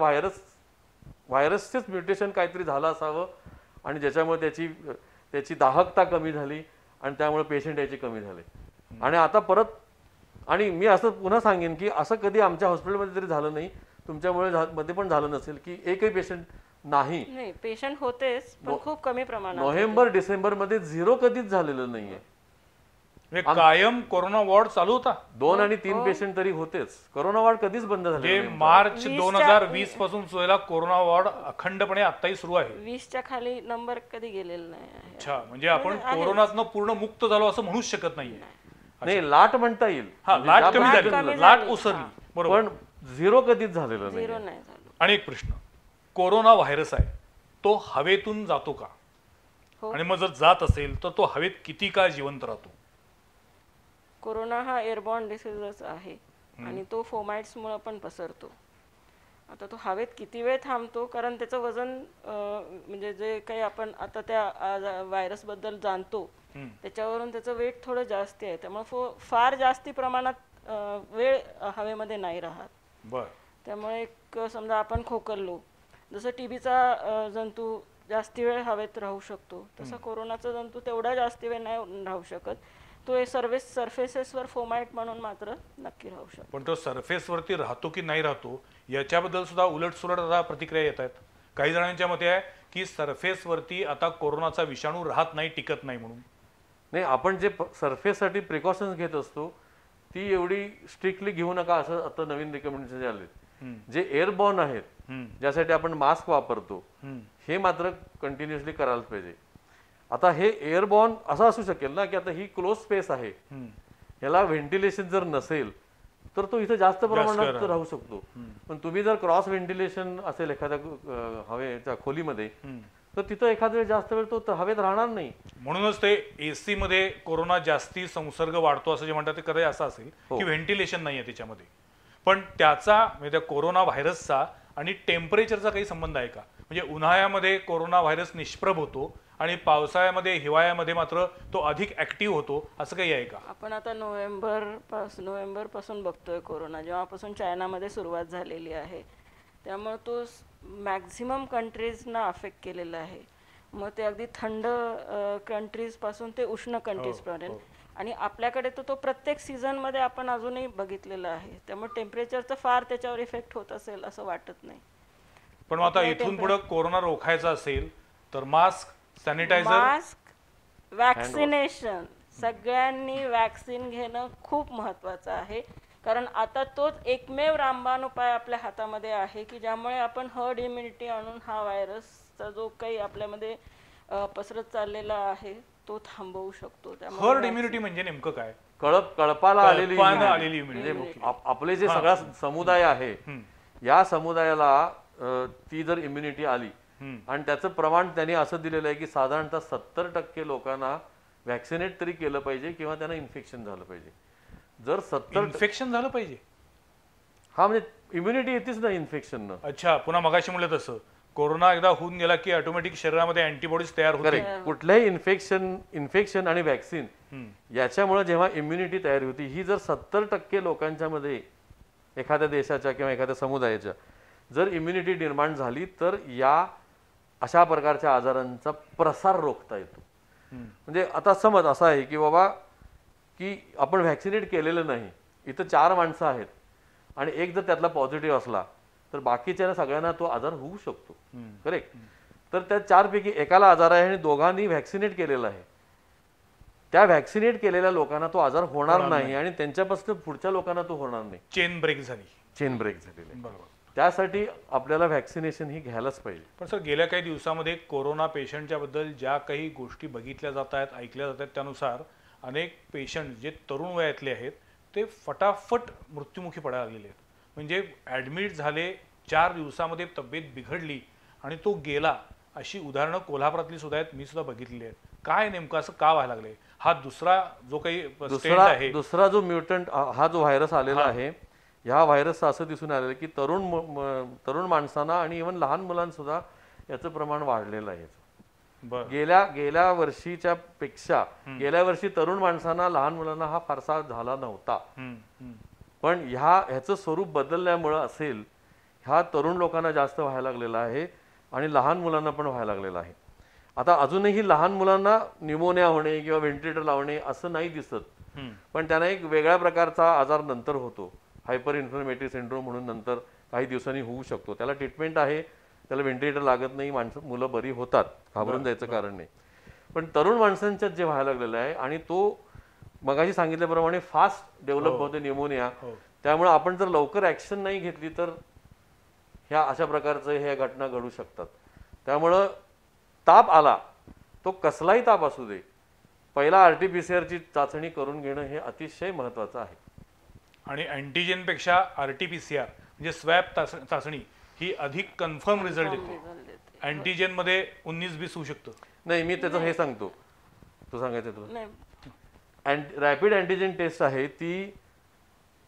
व्हायरसचेच म्युटेशन काहीतरी झालं असावं आणि ज्याच्यामुळे त्याची दाहकता कमी झाली आणि त्यामुळे पेशंट याचे कमी झाले. आणि आता परत, आणि मी असं पुन्हा सांगेन की असं कधी आमच्या हॉस्पिटलमध्ये तरी झालं नाही, तुमच्यामुळे मध्ये पण झालं नसेल की एकही पेशंट नाही. पेशंट होतेच, पण खूप कमी प्रमाणात. नोव्हेंबर डिसेंबर मध्ये 0 कधीच झालेलं नाहीये. कायम कोरोना वॉर्ड चालू होता. 2 आणि 3 पेशंट तरी होतेच. कोरोना वॉर्ड कधीच बंद झाले. मार्च 2020 पासून सुरुवातीला कोरोना वॉर्ड अखंडपणे आताही सुरू आहे. 20च्या खाली नंबर कधी गेलेला नाही. अच्छा, म्हणजे आपण कोरोनातनं पूर्ण मुक्त झालो असं म्हणूच शकत नाहीये. नाही, लाट म्हणता येईल. लाट कमी झाली, लाट उसरली, बरोबर, पण 0 कधीच झालेलं नाही. आणि एक प्रश्न, कोरोना व्हायरस आहे तो हवेतून जातो का? आणि मग जर जात असेल तर तो हवेत किती काळ जिवंत राहतो? कोरोना हा एअरबॉर्न डिसीजच आहे आणि तो फोमाइट्समुळे पण पसरतो. आता तो हवेत किती वेळ थांबतो, कारण त्याचं वजन म्हणजे जे काही आपण आता त्या व्हायरसबद्दल जाणतो त्याच्यावरून त्याचं वेट थोडं जास्त आहे. त्यामुळे फार जास्ती प्रमाणात वेळ हवेमध्ये नाही राहत. बरं. त्यामुळे समजा आपण खोकललो, जसं टीबीचा जंतू जास्ती वेळ हवेत राहू शकतो, तसा कोरोनाचा जंतू तेवढा जास्ती वेळ नाही राहू शकत. तो सरफेसेसवर फोमाइट म्हणून मात्र नक्की राहू शकतो. पण तो सरफेसवरती राहतो की नाही राहतो याच्याबद्दल सुद्धा उलटसुलट आता प्रतिक्रिया येत आहेत. काही जणांच्या मते आहे की सरफेसवरती आता कोरोनाचा विषाणू राहत नाही, टिकत नाही म्हणून. नाही, आपण जे सरफेससाठी प्रिकॉशन्स घेत असतो ती एवढी स्ट्रिक्टली घेऊ नका असं आता नवीन रिकमेंडेशन आले. जे एअरबॉर्न आहेत, ज्यासाठी आपण मास्क वापरतो, हे मात्र कंटिन्युअसली करायलाच पाहिजे. आता हे एअरबॉर्न असं असू शकेल ना की आता ही क्लोज स्पेस आहे, याला व्हेंटिलेशन जर नसेल तर तो इथे जास्त प्रमाणात राहू शकतो. पण तुम्ही जर क्रॉस व्हेंटिलेशन असेल एखाद्या हवेच्या खोलीमध्ये तर तिथं एखाद्या वेळ जास्त वेळ तो हवेत राहणार नाही. म्हणूनच ते एसी मध्ये कोरोना जास्ती संसर्ग वाढतो असं जे म्हणतात ते कधी असं असेल की व्हेंटिलेशन नाहीये त्याच्यामध्ये. पण त्याचा म्हणजे त्या कोरोना व्हायरसचा आणि टेम्परेचरचा काही संबंध आहे का? म्हणजे उन्हाळ्यामध्ये कोरोना व्हायरस निष्प्रभ होतो आणि पावसाळ्यामध्ये, हिवाळ्यामध्ये मात्र तो अधिक ऍक्टिव्ह होतो, असं काही आहे का? आपण आता नोव्हेंबर पासून बघतोय कोरोना, जेव्हापासून चायनामध्ये सुरुवात झालेली आहे, त्यामुळे तो मॅक्झिमम कंट्रीजना अफेक्ट केलेला आहे. मग ते अगदी थंड कंट्रीज पासून ते उष्ण कंट्रीज पर्यंत, आणि आपल्याकडे तो प्रत्येक सीझन मध्ये आपण अजूनही बघितलेला आहे. त्यामुळे टेम्परेचरचा फार त्याच्यावर इफेक्ट होत असेल असं वाटत नाही. पण आता इथून पुढे कोरोना रोखायचा असेल तर मास्क, सॅनिटायझर, वॅक्सिनेशन, सगळ्यांनी वॅक्सिन घेणं खूप महत्वाचं आहे. कारण आता तोच एकमेव रामबाण उपाय आपल्या हातामध्ये आहे की ज्यामुळे आपण हर्ड इम्युनिटी आणून हा व्हायरसचा जो काही आपल्यामध्ये पसरत चाललेला आहे तो थांबवू शकतो. हर्ड इम्युनिटी म्हणजे नेमकं काय? कळपाला आलेली कळपानं immunity. आलेली immunity. म्हणजे आपले जे सगळा समुदाय आहे या समुदायाला ती जर इम्युनिटी आली आणि त्याचं प्रमाण त्यांनी असं दिलेलं आहे की साधारणतः 70% लोकांना व्हॅक्सिनेट तरी केलं पाहिजे किंवा त्यांना इन्फेक्शन झालं पाहिजे. जर 70 इन्फेक्शन झालं पाहिजे. हा म्हणजे इम्युनिटी येतेच ना इन्फेक्शन. अच्छा, पुन्हा मगाशी म्हणलं तसं कोरोना एकदा होऊन गेला की ऑटोमॅटिक शरीरामध्ये अँटीबॉडीज तयार होते. कुठल्याही इन्फेक्शन आणि व्हॅक्सिन याच्यामुळे जेव्हा इम्युनिटी तयार होती ही जर 70% लोकांच्या मध्ये एखाद्या देशाच्या किंवा एखाद्या समुदायाच्या जर इम्युनिटी निर्माण झाली तर या अशा प्रकारच्या आजारांचा प्रसार रोखता येतो. म्हणजे आता समज असा आहे की बाबा की आपण व्हॅक्सिनेट केलेलं नाही, इथं 4 माणसं आहेत आणि एक जर त्यातला पॉझिटिव्ह असला तर बाकीच्या सगळ्यांना तो आजार होऊ शकतो. करेक्ट. तर त्या 4 पैकी एकाला आजार आहे आणि दोघांनी व्हॅक्सिनेट केलेला आहे. त्या व्हॅक्सिनेट केलेल्या लोकांना तो आजार होणार नाही आणि त्यांच्यापासून पुढच्या लोकांना तो होणार नाही. चेन ब्रेक झाली. चेन ब्रेक झालेली आहे. बरोबर. त्यासाठी आपल्याला व्हॅक्सिनेशन ही घ्यायलाच पाहिजे. पण सर गेल्या काही दिवसामध्ये कोरोना पेशंटच्या बद्दल ज्या काही गोष्टी बघितल्या जात आहेत, ऐकल्या जात आहेत, त्यानुसार अनेक पेशंट जे तरुण वयातले आहेत ते फटाफट मृत्युमुखी पडायला लागलेले आहेत. म्हणजे ॲडमिट झाले, 4 दिवसामध्ये तब्येत बिघडली आणि तो गेला, अशी उदाहरणं कोल्हापुरातली सुद्धा आहेत, मी सुद्धा बघितलेली आहेत. काय नेमकं असं का व्हायला लागले? हा दुसरा जो काही स्टेट आहे, दुसरा जो म्युटंट हा जो व्हायरस आलेला आहे, ह्या व्हायरसचं असं दिसून आलेलं की तरुण माणसांना आणि इव्हन लहान मुलांसुद्धा याचं प्रमाण वाढलेलं आहे. गेल्या वर्षीच्या पेक्षा गेल्या वर्षी तरुण माणसांना लहान मुलांना हा फारसा झाला नव्हता. पण ह्याचं स्वरूप बदलल्यामुळं असेल ह्या तरुण लोकांना जास्त व्हायला लागलेला आहे आणि लहान मुलांना पण व्हायला लागलेला आहे. आता अजूनही लहान मुलांना न्यूमोनिया होणे किंवा व्हेंटिलेटर लावणे असं नाही दिसत, पण त्यांना एक वेगळ्या प्रकारचा आजार नंतर होतो, हायपर इन्फ्लेमेटरी सिंड्रोम म्हणून नंतर काही दिवसांनी होऊ शकतो. त्याला ट्रीटमेंट आहे, त्याला व्हेंटिलेटर लागत नाही, मुलं बरी होतात, घाबरून जायचं कारण नाही. पण तरुण माणसांच्यात जे व्हायला लागलेलं आहे आणि तो मगाशी सांगितल्याप्रमाणे फास्ट डेव्हलप होते न्यूमोनिया, त्यामुळे आपण जर लवकर ॲक्शन नाही घेतली तर ह्या अशा प्रकारचं ह्या घटना घडू शकतात. त्यामुळं ताप आला, तो कसलाही ताप असू दे, पहिला RT-PCR चाचणी करून घेणं हे अतिशय महत्त्वाचं आहे. आणि अँटीजेनपेक्षा RT-PCR म्हणजे स्वॅब चाचणी ही अधिक कन्फर्म रिझल्ट देते. अँटीजेन मध्ये 19-20 होऊ शकतं. नाही, मी त्याचं हे सांगतो, तू सांगायचं तुला. रॅपिड अँटीजेन टेस्ट आहे ती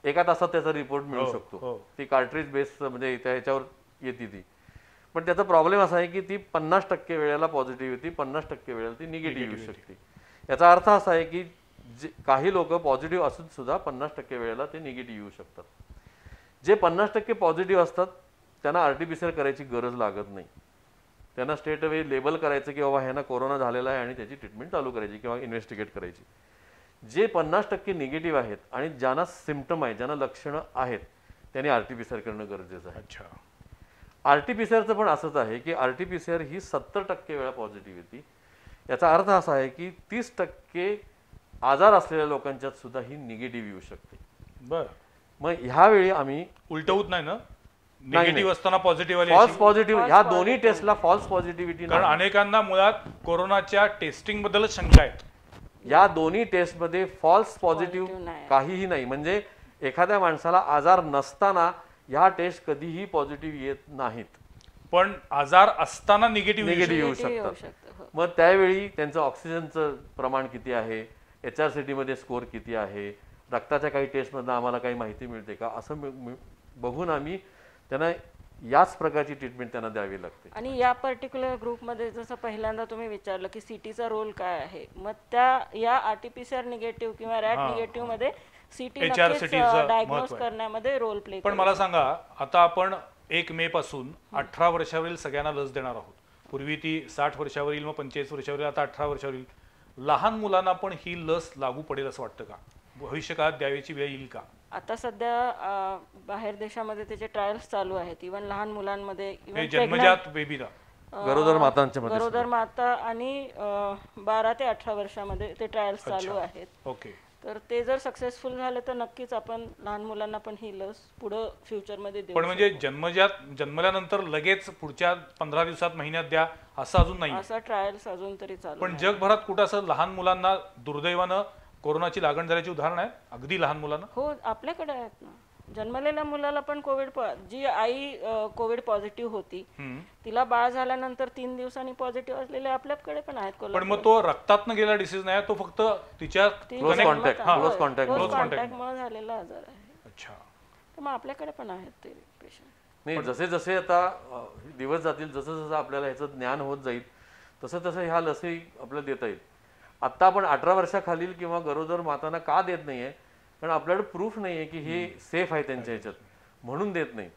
1 तासात त्याचा रिपोर्ट मिळू शकतो. ती कार्ट्रिज बेस म्हणजे त्याच्यावर येते ती. पण त्याचा प्रॉब्लेम असा आहे की ती 50% वेळेला पॉझिटिव्ह येते, 50% वेळेला ती निगेटिव्ह येऊ शकते. याचा अर्थ असा आहे की काही लोक पॉझिटिव्ह असून सुद्धा 50% वेळेला ते निगेटिव्ह येऊ शकतात. जे 50% पॉझिटिव्ह असतात त्यांना RT-PCR करायची गरज लागत नाही. त्यांना स्ट्रेट अवे लेबल करायचं की बाबा ह्यांना कोरोना झालेला आहे आणि त्याची ट्रीटमेंट चालू करायची किंवा इन्व्हेस्टिगेट करायची. जे 50% निगेटिव्ह आहेत आणि ज्यांना सिम्पटम आहे, ज्यांना लक्षणं आहेत, त्यांनी RT-PCR करणं गरजेचं आहे. अच्छा. RT-PCRचं पण असंच आहे की RT-PCR ही 70% वेळा पॉझिटिव्ह येते. याचा अर्थ असा आहे की 30% आजार असलेल्या लोकांच्यात सुद्धा ही निगेटिव्ह येऊ शकते. बरं. मग ह्यावेळी आम्ही उलट होत नाही ना, निगेटिव्ह असताना पॉझिटिव्ह आली? फॉल्स पॉझिटिव्ह, ह्या दोन्ही टेस्टला फॉल्स पॉझिटिव्हिटी, कारण अनेकांना मुळात कोरोनाच्या टेस्टिंग बद्दलच शंका आहेत. या दोन्ही टेस्टमध्ये फॉल्स पॉझिटिव्ह काहीही नाही. म्हणजे एखाद्या माणसाला आजार नसताना ह्या टेस्ट कधीही पॉझिटिव्ह येत नाहीत, पण आजार असताना निगेटिव्ह येऊ शकतात. मग त्यावेळी त्यांचं ऑक्सिजनचं प्रमाण किती आहे, HRCT मध्ये स्कोअर किती आहे, रक्ताच्या काही टेस्टमधनं आम्हाला काही माहिती मिळते का, असं बघून आम्ही त्यांना याच प्रकारची ट्रीटमेंट त्यांना द्यावी लागते. आणि या पर्टिक्युलर ग्रुपमध्ये जसं पहिल्यांदा तुम्ही विचारलं की CTचा रोल काय आहे, मग त्या या RT-PCR निगेटिव्ह किंवा रॅट निगेटिव्ह मध्ये CT डायग्नोज करण्यामध्ये रोल प्ले. पण मला सांगा, आता आपण 1 मे पासून 18 वर्षावरील सगळ्यांना लस देणार आहोत. पूर्वी ती 60 वर्षावरील, मग 45 वर्षावरील, आता 18 वर्षावरील. लहान मुलांना पण ही लस लागू पडेल असं वाटतं का? भविष्यकाळात द्यायची वेळ येईल का? आता सध्या बाहेर देशामध्ये त्याचे ट्रायल्स चालू आहेत, इव्हन लहान मुलांमध्ये, जन्मजात बेबीला, गरोदर माता आणि 12 ते 18 वर्षामध्ये ते ट्रायल्स चालू आहेत. ओके. तर ते जर सक्सेसफुल झाले तर नक्कीच आपण लहान मुलांना पण ही लस पुढे फ्युचरमध्ये देऊ. पण म्हणजे जन्मल्यानंतर लगेच पुढच्या 15 दिवसात, महिन्यात द्या असं अजून नाही, असा ट्रायल्स अजून तरी चालू. पण जगभरात कुठं असं लहान मुलांना दुर्दैवानं कोरोनाची लागण झाल्याची उदाहरण आहे अगदी लहान मुलांना? हो, आपल्याकडे आहेत ना. जन्मलेल्या मुलाला पण जी आई कोविड पॉझिटिव्ह होती, तिला बाळ झाल्यानंतर 3 दिवसांनी पॉझिटिव्ह असलेले आपल्याकडे पण आहेत. पण मग तो रक्तातनं गेला डिसीज नाही, तो फक्त तिच्या क्लोज कॉन्टॅक्ट मुळे झालेला आजार आहे. अच्छा. तर मग आपल्याकडे पण आहेत ते पेशंट. नाही, जसे जसे आता दिवस जातील, जसं जसं आपल्याला ह्याचं ज्ञान होत जाईल तसं तसं ह्या लसी आपल्याला देता येईल. आत्ता आपण 18 वर्षाखालील किंवा गरोदर मातांना का देत नाहीये? कारण आपल्याकडे प्रूफ नाही आहे की हे सेफ आहे त्यांच्या ह्याच्यात, म्हणून देत नाही.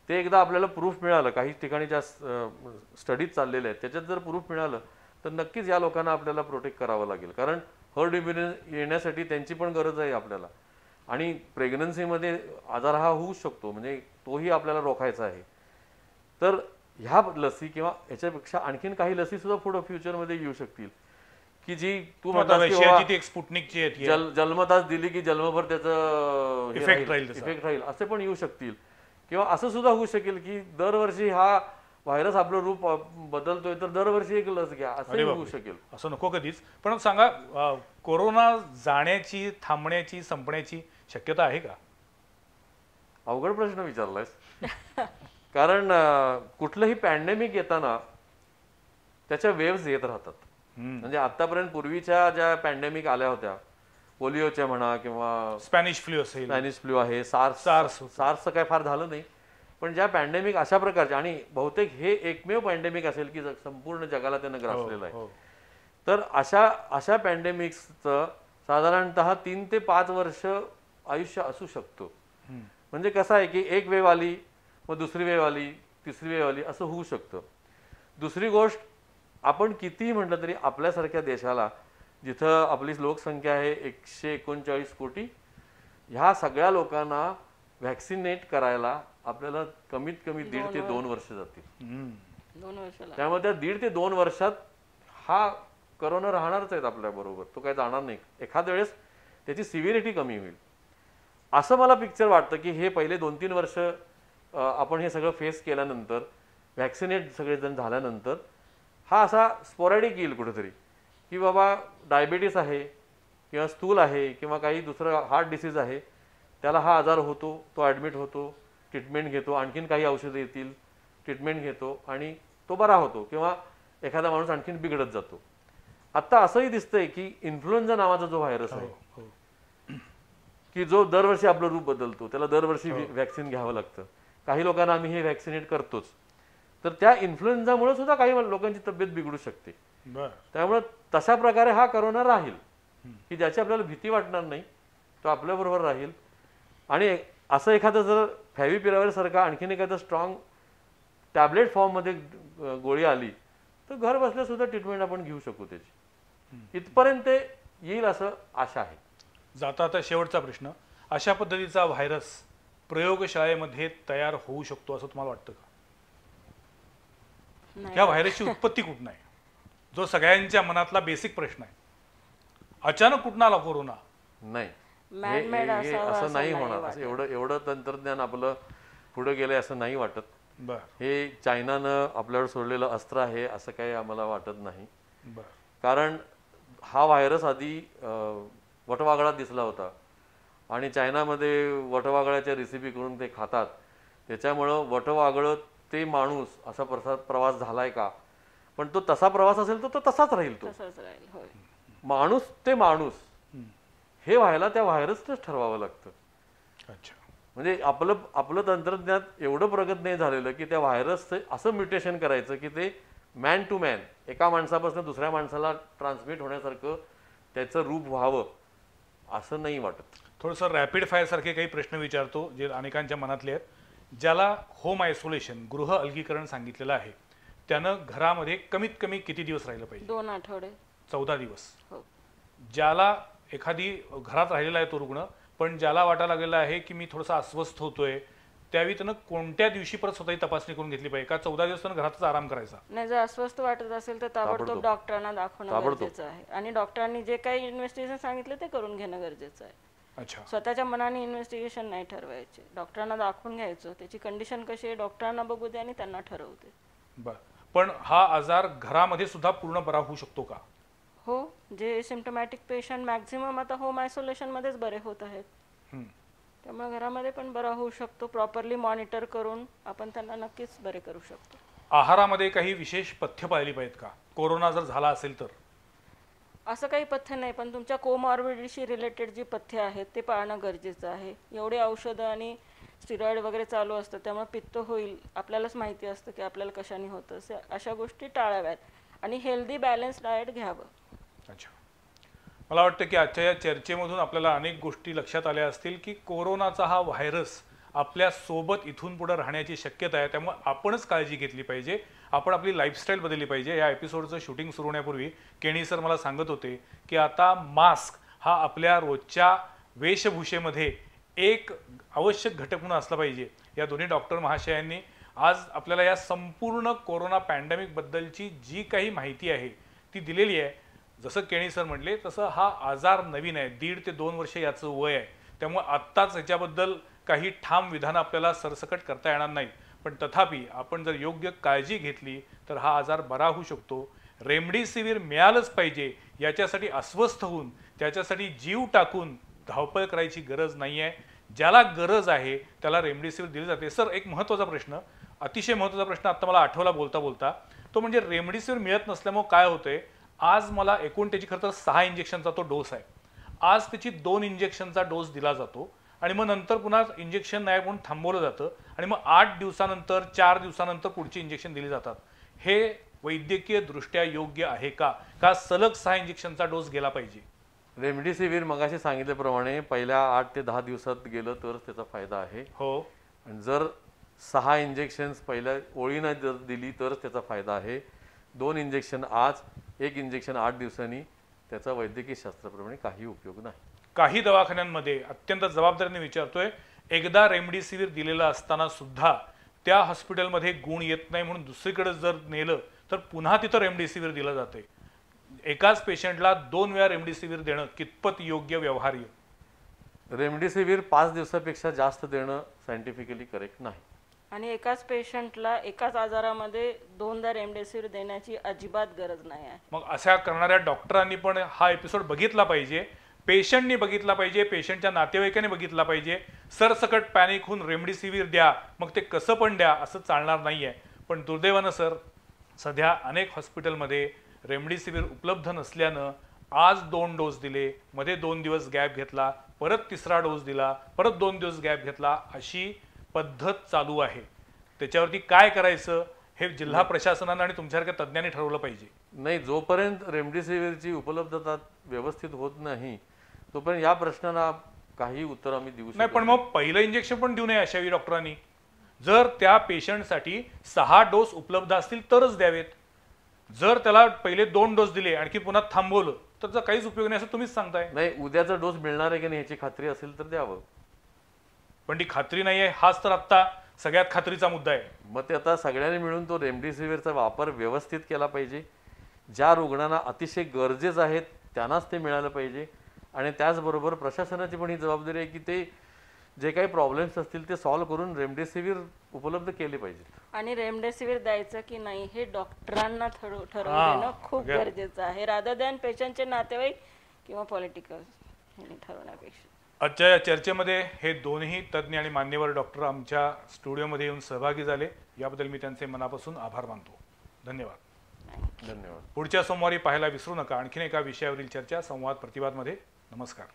ते एकदा आपल्याला प्रूफ मिळालं, काही ठिकाणी ज्या स्टडीज चाललेल्या आहेत त्याच्यात जर प्रूफ मिळालं तर नक्कीच या लोकांना आपल्याला प्रोटेक्ट करावं लागेल. कारण हर्ड इम्युनिटी येण्यासाठी त्यांची पण गरज आहे आपल्याला. आणि प्रेग्नन्सीमध्ये आजार हा होऊ शकतो, म्हणजे तोही आपल्याला रोखायचा आहे. तर ह्या लसी किंवा याच्यापेक्षा आणखीन काही लसी सुद्धा पुढे फ्युचरमध्ये येऊ शकतील, की जी तू जन्मताच दिली की जन्मभर त्याचं इफेक्ट राहील असे पण येऊ शकतील. किंवा असं सुद्धा होऊ शकेल की दरवर्षी हा व्हायरस आपलं रूप बदलतोय तर दरवर्षी एक लस घ्या, असंही होऊ शकेल. असं नको कधीच. पण सांगा, कोरोना जाण्याची, थांबण्याची, संपण्याची शक्यता आहे का? अवघड प्रश्न विचारलायस. कारण कुठलंही पॅन्डेमिक येताना त्याच्या वेव्हज येत राहतात. म्हणजे आतापर्यंत पूर्वीच्या ज्या पॅन्डेमिक आल्या होत्या, पोलिओच्या म्हणा किंवा स्पॅनिश फ्लू आहे, सार्सचं काय फार झालं नाही, पण ज्या पॅन्डेमिक अशा प्रकारचे, आणि बहुतेक हे एकमेव पॅन्डेमिक असेल की संपूर्ण जगाला त्यानं ग्रासलेलं आहे. तर अशा पॅन्डेमिक्सचं साधारणतः 3 ते 5 वर्ष आयुष्य असू शकतो. म्हणजे कसं आहे की एक वेव आली, मग दुसरी वेव आली, तिसरी वेव आली, असं होऊ शकतं. दुसरी गोष्ट, आपण कितीही म्हटलं तरी आपल्यासारख्या देशाला, जिथं आपली लोकसंख्या आहे 139 कोटी, ह्या सगळ्या लोकांना व्हॅक्सिनेट करायला आपल्याला कमीत कमी 1.5 ते 2 वर्ष जातील. 2 वर्षाला. त्यामुळे त्या 1.5 ते 2 वर्षात हा करोना राहणारच आहेत आपल्या बरोबर, तो काही जाणार नाही. एखाद्या वेळेस त्याची सिव्हिरिटी कमी होईल असं मला पिक्चर वाटतं, की हे पहिले 2-3 वर्ष आपण हे सगळं फेस केल्यानंतर, व्हॅक्सिनेट सगळेजण झाल्यानंतर हा असा स्पोरॅडिक येईल कुठेतरी, की बाबा डायबिटीस आहे किंवा स्थूल आहे किंवा काही दुसरं हार्ट डिसीज आहे, त्याला हा आजार होतो, तो ॲडमिट होतो, ट्रीटमेंट घेतो, आणखीन काही औषधं येतील, ट्रीटमेंट घेतो आणि तो बरा होतो, किंवा एखादा माणूस आणखीन बिघडत जातो. आत्ता असंही दिसतंय की इन्फ्लुएन्झा नावाचा जो व्हायरस आहे, की जो दरवर्षी आपलं रूप बदलतो, त्याला दरवर्षी व्हॅक्सिन घ्यावं लागतं. काही लोकांना आम्ही हे व्हॅक्सिनेट करतोच. तर त्या इन्फ्लुएन्झामुळे सुद्धा काही लोकांची तब्येत बिघडू शकते. त्यामुळे तशा प्रकारे हा करोना राहील, की ज्याची आपल्याला भीती वाटणार नाही, तो आपल्याबरोबर राहील. आणि असं एखादं जर फॅव्हिपिराविर सारखा आणखीन एखादं स्ट्रॉंग टॅबलेट फॉर्ममध्ये गोळी आली तर घर बसल्या सुद्धा ट्रीटमेंट आपण घेऊ शकू त्याची. इथपर्यंत येईल असं आशा आहे. जाता आता शेवटचा प्रश्न, अशा पद्धतीचा व्हायरस प्रयोगशाळेमध्ये तयार होऊ शकतो असं तुम्हाला वाटतं का? या व्हायरसची उत्पत्ती कुठून आहे, जो सगळ्यांच्या मनातला बेसिक प्रश्न आहे. अचानक कुठून आला कोरोना? नाही, असं नाही होणार. असं एवढं तंत्रज्ञान आपलं पुढे गेलंय असं नाही वाटत. हे चायनानं आपल्यावर सोडलेलं अस्त्र आहे असं काही आम्हाला वाटत नाही. कारण हा व्हायरस आधी वटवाघळात दिसला होता आणि चायनामध्ये वटवाघळाच्या रेसिपी करून ते खातात. त्याच्यामुळं वटवाघळं ते माणूस असा प्रवास झालाय का? पण तो तसा प्रवास असेल तर तो तसाच राहील. तो माणूस ते माणूस हे व्हायला त्या व्हायरसच ठरवावं लागतं. म्हणजे आपलं तंत्रज्ञान एवढं प्रगत नाही झालेलं की त्या व्हायरसचं असं म्युटेशन करायचं की ते मॅन टू मॅन, एका माणसापासून दुसऱ्या माणसाला ट्रान्समिट होण्यासारखं त्याचं रूप व्हावं असं नाही वाटत. थोडंसं रॅपिड फायर सारखे काही प्रश्न विचारतो जे अनेकांच्या मनातले आहेत. ज्याला होम आयसोलेशन, गृह अलगीकरण सांगितलेलं आहे, त्यानं घरामध्ये कमीत कमी किती दिवस राहिलं पाहिजे? 2 आठवडे. 14 दिवस. ज्याला एखादी घरात राहिलेला आहे तो रुग्ण, पण ज्याला वाटायला लागलेला आहे की मी थोडासा अस्वस्थ होतोय, त्यावेळी त्यानं कोणत्या दिवशी परत स्वतःची तपासणी करून घेतली पाहिजे का 14 दिवस त्यानं घरातच आराम करायचा? नाही, जर अस्वस्थ वाटत असेल तर ताबडतोब डॉक्टरांना दाखवणं गरजेचं आहे आणि डॉक्टरांनी जे काही इन्व्हेस्टिगेशन सांगितलं ते करून घेणं गरजेचं आहे. अच्छा. स्वतःच्या मनाने इन्व्हेस्टिगेशन नाही ठरवायचे, डॉक्टरांना दाखवून घ्यायचं, त्याची कंडिशन कशी आहे डॉक्टरांना बघू दे आणि त्यांना ठरवते. बरं, पण हा आजार घरामध्ये सुद्धा पूर्ण बरा होऊ शकतो का? हो. जे सिम्टमॅटिक पेशंट मॅक्झिमम आता होम आयसोलेशनमध्येच बरे होत आहेत. त्यामुळे घरामध्ये पण बरा होऊ शकतो. प्रॉपरली मॉनिटर करून आपण त्यांना नक्कीच बरे करू शकतो. आहारामध्ये काही विशेष पथ्य पाळली पाहिजेत का, कोरोना जर झाला असेल तर? असं काही पथ्य नाही, पण तुमच्या कोमॉर्बिडिटीशी रिलेटेड जी पथ्य आहेत ते पाळणं गरजेचं आहे. एवढे औषधं आणि स्टिरॉइड वगैरे चालू असतं, त्यामुळे पित्त होईल आपल्यालाच माहिती असतं की आपल्याला कशाने होतं. अशा गोष्टी टाळाव्यात आणि हेल्दी बॅलन्स डाएट घ्यावं. अच्छा, मला वाटतं की आजच्या या चर्चेमधून आपल्याला अनेक गोष्टी लक्षात आल्या असतील की कोरोनाचा हा व्हायरस आपल्या सोबत इथून पुढे राहण्याची शक्यता आहे. त्यामुळे आपणच काळजी घेतली पाहिजे, आपण आपली लाईफस्टाईल बदलली पाहिजे. या एपिसोडचं शूटिंग सुरू होण्यापूर्वी केणी सर मला सांगत होते की आता मास्क हा आपल्या रोजच्या वेशभूषेमध्ये एक आवश्यक घटक म्हणून असला पाहिजे. या दोन्ही डॉक्टर महाशयांनी आज आपल्याला या संपूर्ण कोरोना पॅन्डेमिक बद्दलची जी काही माहिती आहे ती दिलेली आहे. जसं केणी सर म्हटले तसं हा आजार नवीन आहे, 1.5 ते 2 वर्ष याचं वय आहे. त्यामुळे आत्ताच याच्याबद्दल काही ठाम विधानं आपल्याला सरसकट करता येणार नाहीत, पण तथापि आपण जर योग्य काळजी घेतली तर हा आजार बरा होऊ शकतो. रेमडेसिवीर मिळालंच पाहिजे याच्यासाठी अस्वस्थ होऊन त्याच्यासाठी जीव टाकून धावपळ करायची गरज नाही आहे. ज्याला गरज आहे त्याला रेमडेसिवीर दिली जाते. सर, एक महत्त्वाचा प्रश्न, अतिशय महत्त्वाचा प्रश्न आत्ता मला आठवला बोलता बोलता, तो म्हणजे रेमडेसिवीर मिळत नसल्यामुळे काय होतंय. आज मला एकूण त्याची खरं तर 6 इंजेक्शनचा तो डोस आहे. आज त्याची 2 इंजेक्शनचा डोस दिला जातो आणि मग नंतर पुन्हा इंजेक्शन नाही म्हणून थांबवलं जातं आणि मग 8 दिवसानंतर 4 दिवसानंतर पुढची इंजेक्शन दिली जातात. हे वैद्यकीय दृष्ट्या योग्य आहे का? का सलग 6 इंजेक्शनचा डोस गेला पाहिजे? रेमडेसिवीर मगाशी सांगितल्याप्रमाणे पहिल्या 8 ते 10 दिवसात गेलं तर त्याचा फायदा आहे. हो, आणि जर 6 इंजेक्शन्स पहिल्या ओळीनं जर दिली तर त्याचा फायदा आहे. 2 इंजेक्शन आज, 1 इंजेक्शन 8 दिवसांनी, त्याचा वैद्यकीय शास्त्राप्रमाणे काही उपयोग नाही. काही दवाखान्यांमध्ये अत्यंत जबाबदारीने विचारतोय, एकदा रेमडेसिवीर दिलेला असताना सुद्धा त्या हॉस्पिटलमध्ये गुण येत नाही म्हणून दुसरीकडे जर नेलं तर पुन्हा तिथं रेमडेसिवीर दिलं जाते. एकाच पेशंटला 2 वेळा रेमडेसिवीर देणं कितपत योग्य, व्यवहार्य? रेमडेसिवीर 5 दिवसापेक्षा जास्त देणं सायंटिफिकली करेक्ट नाही. आणि एकाच पेशंटला एकाच आजारामध्ये 2दा रेमडेसिवीर देण्याची अजिबात गरज नाही आहे. मग अशा करणाऱ्या डॉक्टरांनी पण हा एपिसोड बघितला पाहिजे, पेशंटनी बघितला पाहिजे, पेशंटच्या नातेवाईकांनी बघितला पाहिजे. सरसकट पॅनिक होऊन रेमडेसिवीर द्या, मग ते कसं पण द्या, असं चालणार नाही आहे. पण दुर्दैवानं सर, सध्या अनेक हॉस्पिटलमध्ये रेमडेसिवीर उपलब्ध नसल्यानं आज 2 डोस दिले, मध्ये 2 दिवस गॅप घेतला, परत 3रा डोस दिला, परत 2 दिवस गॅप घेतला, अशी पद्धत चालू आहे. त्याच्यावरती काय करायचं हे जिल्हा प्रशासनानं आणि तुमच्यासारख्या तज्ज्ञांनी ठरवलं पाहिजे. नाही, जोपर्यंत रेमडेसिवीरची उपलब्धता व्यवस्थित होत नाही तोपर्यंत या प्रश्नाला काही उत्तर आम्ही देऊ शकत नाही. पण मग पहिलं इंजेक्शन पण देऊ नये अशावेळी डॉक्टरांनी. जर त्या पेशंटसाठी 6 डोस उपलब्ध असतील तरच द्यावेत. जर त्याला पहिले 2 डोस दिले आणखी पुन्हा थांबवलं तर त्याचा काहीच उपयोग नाही असं तुम्हीच सांगताय. नाही, उद्याचा डोस मिळणार आहे की नाही याची खात्री असेल तर द्यावं. पण ती खात्री नाही आहे, हाच तर आत्ता सगळ्यात खात्रीचा मुद्दा आहे. मग ते आता सगळ्यांनी मिळून तो रेमडेसिवीरचा वापर व्यवस्थित केला पाहिजे. ज्या रुग्णांना अतिशय गरजेचं आहेत त्यांनाच ते मिळालं पाहिजे. आणि त्याचबरोबर प्रशासनाची पण ही जबाबदारी आहे की ते जे काही प्रॉब्लेम्स असतील ते सॉल्व्ह करून रेमडेसिवीर उपलब्ध केले पाहिजेत. आणि रेमडेसिवीर द्यायचं की नाही हे डॉक्टरांना ठरवून देणं खूप गरजेचं आहे, रादर दॅन पेशंटचे नातेवाईक किंवा पॉलिटिकल यांनी ठरवण्यापेक्षा. आजच्या या चर्चेमध्ये हे दोन्ही तज्ज्ञ आणि मान्यवर डॉक्टर आमच्या स्टुडिओमध्ये येऊन सहभागी झाले, याबद्दल मी त्यांचे मनापासून आभार मानतो. धन्यवाद. धन्यवाद. पुढच्या सोमवारी पाहायला विसरू नका आणखीन एका विषयावरील चर्चा संवाद प्रतिवादमध्ये. नमस्कार.